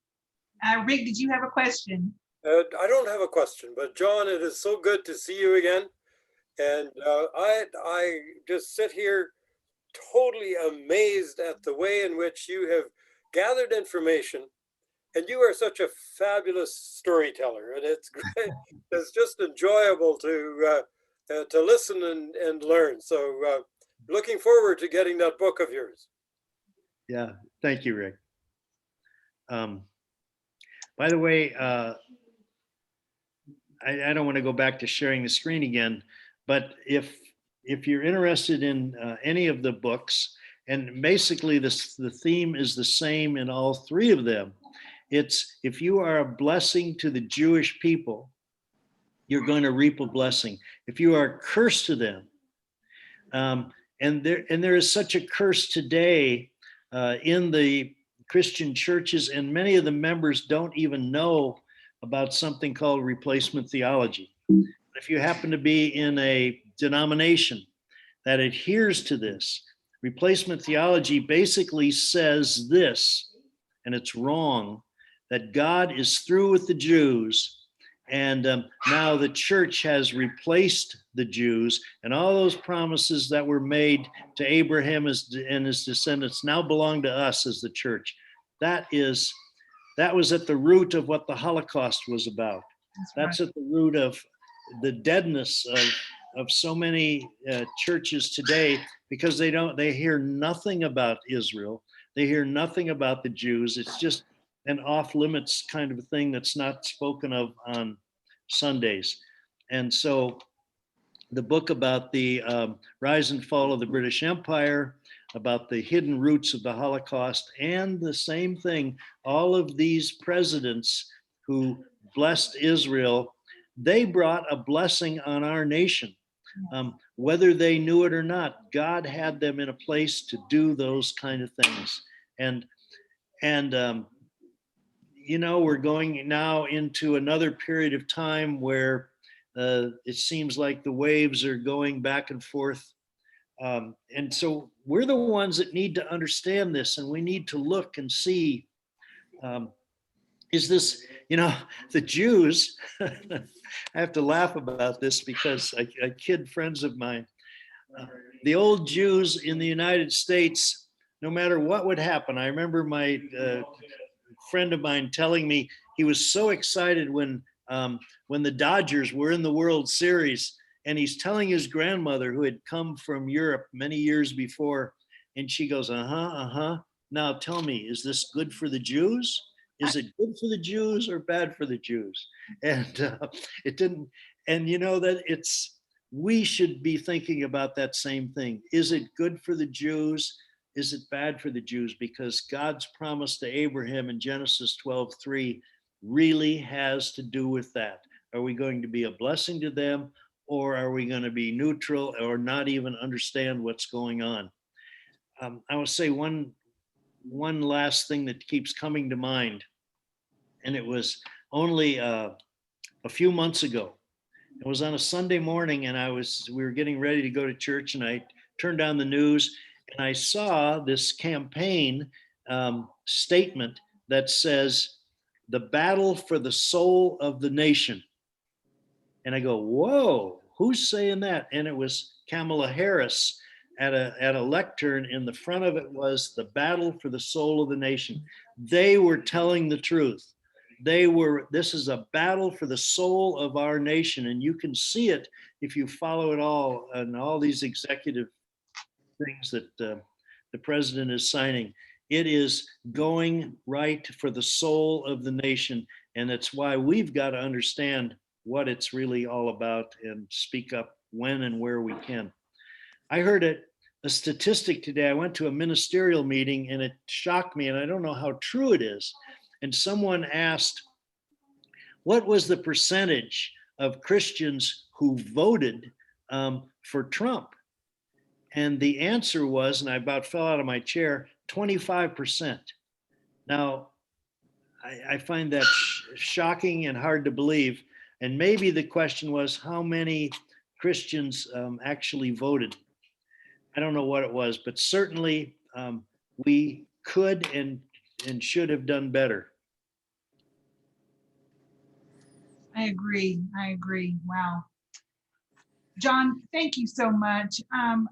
Rick, did you have a question?
I don't have a question, but John, it is so good to see you again. And I just sit here totally amazed at the way in which you have gathered information. And you are such a fabulous storyteller, and it's great. It's just enjoyable to listen and learn. So looking forward to getting that book of yours.
Yeah, thank you, Rick. By the way, I don't want to go back to sharing the screen again, but if you're interested in any of the books, and basically the theme is the same in all three of them. It's, if you are a blessing to the Jewish people, you're going to reap a blessing. If you are a curse to them, and there is such a curse today in the Christian churches, and many of the members don't even know about something called replacement theology. If you happen to be in a denomination that adheres to this, replacement theology basically says this, and it's wrong, that God is through with the Jews, and now the church has replaced the Jews, and all those promises that were made to Abraham and his descendants now belong to us as the church. That was at the root of what the Holocaust was about. That's at the root of the deadness of so many churches today, because they hear nothing about Israel. They hear nothing about the Jews. It's just an off limits kind of thing that's not spoken of on Sundays. And so the book about the rise and fall of the British Empire, about the hidden roots of the Holocaust, and the same thing, all of these presidents who blessed Israel, they brought a blessing on our nation. Whether they knew it or not, God had them in a place to do those kind of things. And we're going now into another period of time where it seems like the waves are going back and forth. And so we're the ones that need to understand this, and we need to look and see, is this, the Jews, I have to laugh about this because I kid friends of mine. The old Jews in the United States, no matter what would happen, I remember my friend of mine telling me he was so excited when the Dodgers were in the World Series, and he's telling his grandmother, who had come from Europe many years before, and she goes, now tell me, is this good for the Jews? Is it good for the Jews or bad for the Jews? And it didn't. And we should be thinking about that same thing. Is it good for the Jews? Is it bad for the Jews? Because God's promise to Abraham in Genesis 12:3 really has to do with that. Are we going to be a blessing to them, or are we going to be neutral or not even understand what's going on? I will say one last thing that keeps coming to mind, and it was only a few months ago. It was on a Sunday morning, and we were getting ready to go to church, and I turned on the news, and I saw this campaign statement that says, "The battle for the soul of the nation." And I go, whoa, who's saying that? And it was Kamala Harris at a lectern. In the front of it was, "The battle for the soul of the nation." They were telling the truth. This is a battle for the soul of our nation. And you can see it if you follow it all, and all these executive things that the president is signing. It is going right for the soul of the nation. And that's why we've got to understand what it's really all about and speak up when and where we can. I heard it a statistic today. I went to a ministerial meeting and it shocked me, and I don't know how true it is. And someone asked, what was the percentage of Christians who voted for Trump? And the answer was, and I about fell out of my chair, 25%. Now, I find that shocking and hard to believe. And maybe the question was how many Christians actually voted. I don't know what it was, but certainly we could and should have done better.
I agree. I agree. Wow. John, thank you so much. I'm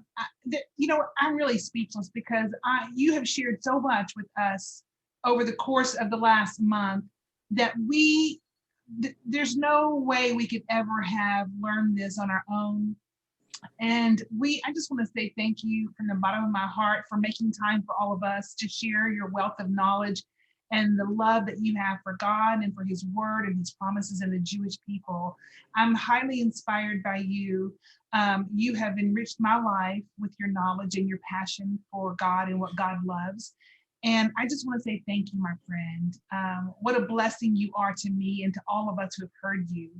really speechless because you have shared so much with us over the course of the last month that there's no way we could ever have learned this on our own. And I just want to say thank you from the bottom of my heart for making time for all of us to share your wealth of knowledge and the love that you have for God and for his word and his promises and the Jewish people. I'm highly inspired by you. You have enriched my life with your knowledge and your passion for God and what God loves. And I just want to say thank you, my friend. What a blessing you are to me and to all of us who have heard you.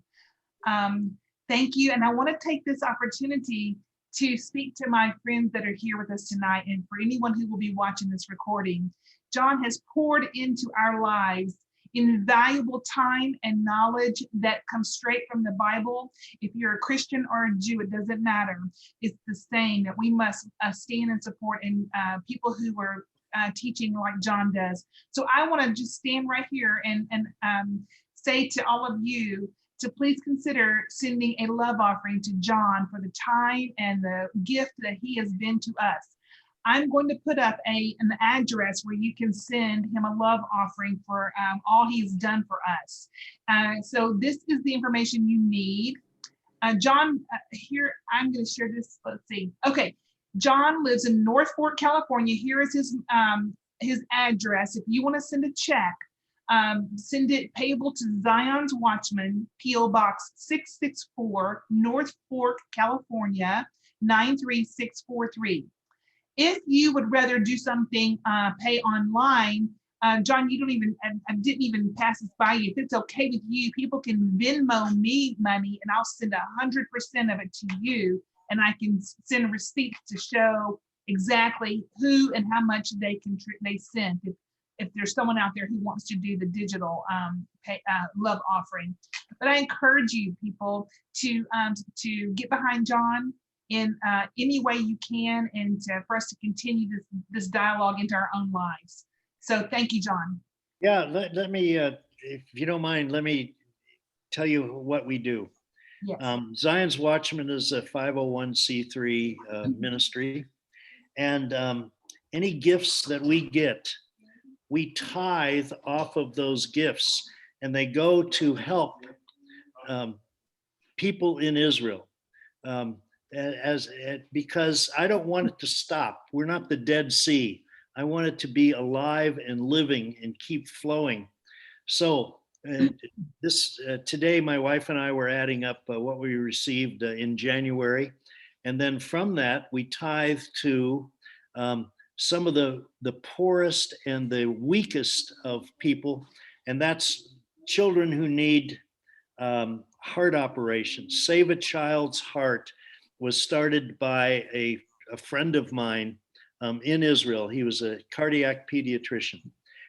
Thank you. And I want to take this opportunity to speak to my friends that are here with us tonight, and for anyone who will be watching this recording. John has poured into our lives invaluable time and knowledge that comes straight from the Bible. If you're a Christian or a Jew, it doesn't matter. It's the same, that we must stand and support people who are teaching like John does. So I want to just stand right here and say to all of you to please consider sending a love offering to John for the time and the gift that he has been to us. I'm going to put up an address where you can send him a love offering for all he's done for us. So this is the information you need. John, here, I'm going to share this. Let's see. Okay, John lives in North Fork, California. Here is his address. If you want to send a check, send it payable to Zion's Watchman, P.O. Box 664, North Fork, California, 93643. If you would rather do something, pay online, John, I didn't even pass this by you. If it's okay with you, people can Venmo me money and I'll send 100% of it to you. And I can send receipts to show exactly who and how much they sent. If there's someone out there who wants to do the digital love offering. But I encourage you people to get behind John in any way you can, and for us to continue this dialogue into our own lives. So thank you, John.
Yeah, let me, if you don't mind, let me tell you what we do.
Yes.
Zion's Watchman is a 501c3 ministry, and any gifts that we get, we tithe off of those gifts, and they go to help people in Israel. Because I don't want it to stop. We're not the Dead Sea. I want it to be alive and living and keep flowing. So today, my wife and I were adding up what we received in January. And then from that, we tithe to some of the poorest and the weakest of people. And that's children who need heart operations. Save a Child's Heart was started by a friend of mine in Israel. He was a cardiac pediatrician,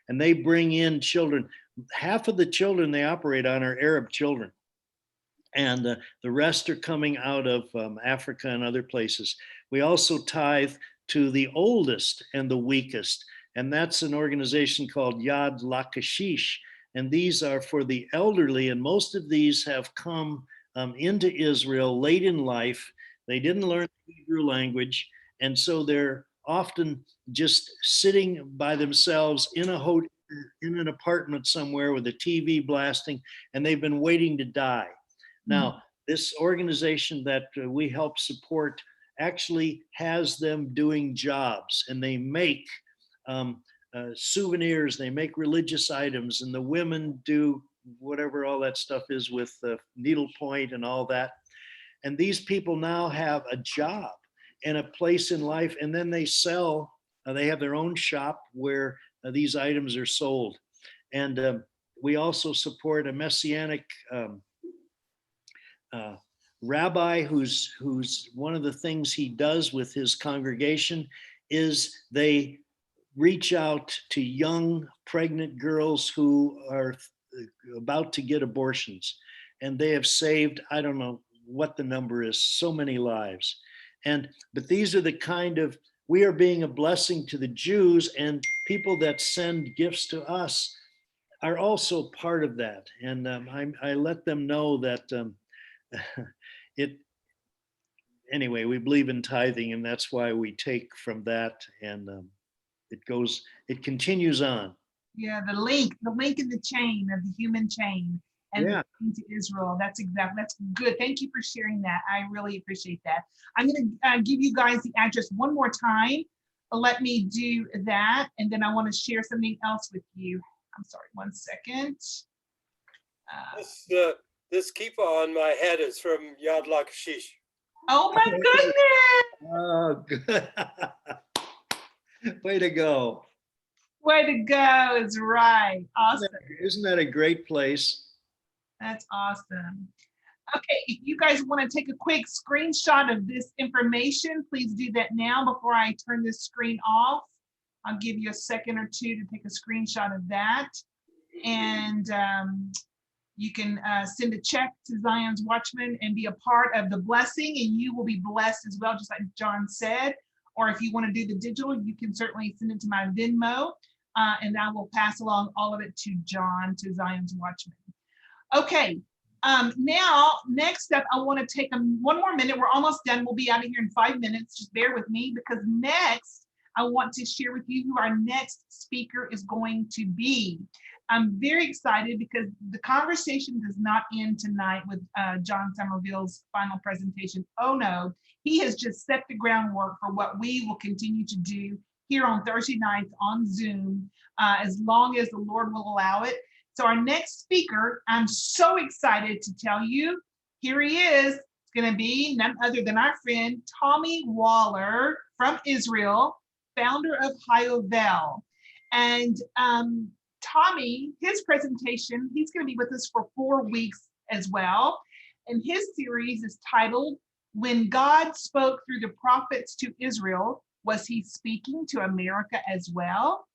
and they bring in children. Half of the children they operate on are Arab children, and the rest are coming out of Africa and other places. We also tithe to the oldest and the weakest, and that's an organization called Yad Lakashish, and these are for the elderly, and most of these have come into Israel late in life. They didn't learn the Hebrew language, and so they're often just sitting by themselves in an apartment somewhere with a TV blasting, and they've been waiting to die. Now, this organization that we help support actually has them doing jobs, and they make souvenirs, they make religious items, and the women do whatever all that stuff is with needlepoint and all that. And these people now have a job, and a place in life. And then they sell, they have their own shop where these items are sold. And we also support a Messianic rabbi who's one of the things he does with his congregation is they reach out to young pregnant girls who are about to get abortions, and they have saved, I don't know what the number is, so many lives. But these are the kind of, we are being a blessing to the Jews, and people that send gifts to us are also part of that. And I let them know that anyway, we believe in tithing, and that's why we take from that, and it continues on.
Yeah, the link in the chain of the human chain and
Yeah.
to Israel. That's good. Thank you for sharing that. I really appreciate that. I'm going to give you guys the address one more time. Let me do that, and then I want to share something else with you. I'm sorry, 1 second.
This kippah on my head is from Yad Lachish.
Oh my goodness!
Oh, good. Way to go.
Way to go is right. Awesome.
Isn't that a great place?
That's awesome. Okay, if you guys want to take a quick screenshot of this information, please do that now before I turn this screen off. I'll give you a second or two to take a screenshot of that. And you can send a check to Zion's Watchman and be a part of the blessing, and you will be blessed as well, just like John said. Or if you want to do the digital, you can certainly send it to my Venmo, and I will pass along all of it to John, to Zion's Watchman. Okay, now, next up, I want to take one more minute. We're almost done. We'll be out of here in 5 minutes. Just bear with me, because next, I want to share with you who our next speaker is going to be. I'm very excited because the conversation does not end tonight with John Somerville's final presentation. Oh no, he has just set the groundwork for what we will continue to do here on Thursday nights on Zoom, as long as the Lord will allow it. So our next speaker, I'm so excited to tell you, here he is. It's going to be none other than our friend Tommy Waller from Israel, founder of Hayovel. And Tommy, his presentation, he's going to be with us for 4 weeks as well. And his series is titled, When God Spoke Through the Prophets to Israel, Was He Speaking to America as Well?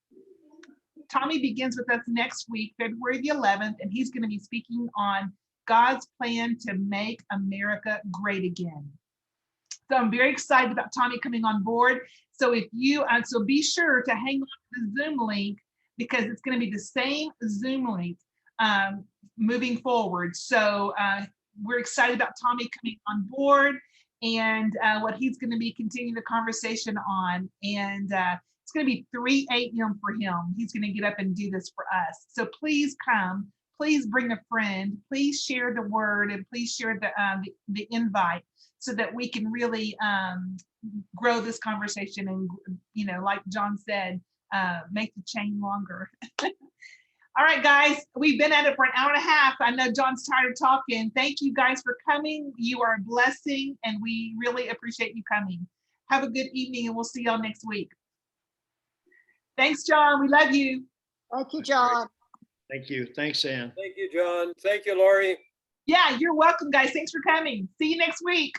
Tommy begins with us next week, February the 11th, and he's going to be speaking on God's plan to make America great again. So I'm very excited about Tommy coming on board. So if you, so be sure to hang on to the Zoom link, because it's going to be the same Zoom link moving forward. So we're excited about Tommy coming on board and what he's going to be continuing the conversation on. And it's going to be 3 a.m. for him. He's going to get up and do this for us. So please come. Please bring a friend. Please share the word, and please share the invite, so that we can really grow this conversation and, you know, like John said, make the chain longer. All right, guys, we've been at it for an hour and a half. I know John's tired of talking. Thank you guys for coming. You are a blessing, and we really appreciate you coming. Have a good evening, and we'll see y'all next week. Thanks, John. We love you.
Thank you, John.
Thank you. Thanks, Ann.
Thank you, John. Thank you, Lori.
Yeah, you're welcome, guys. Thanks for coming. See you next week.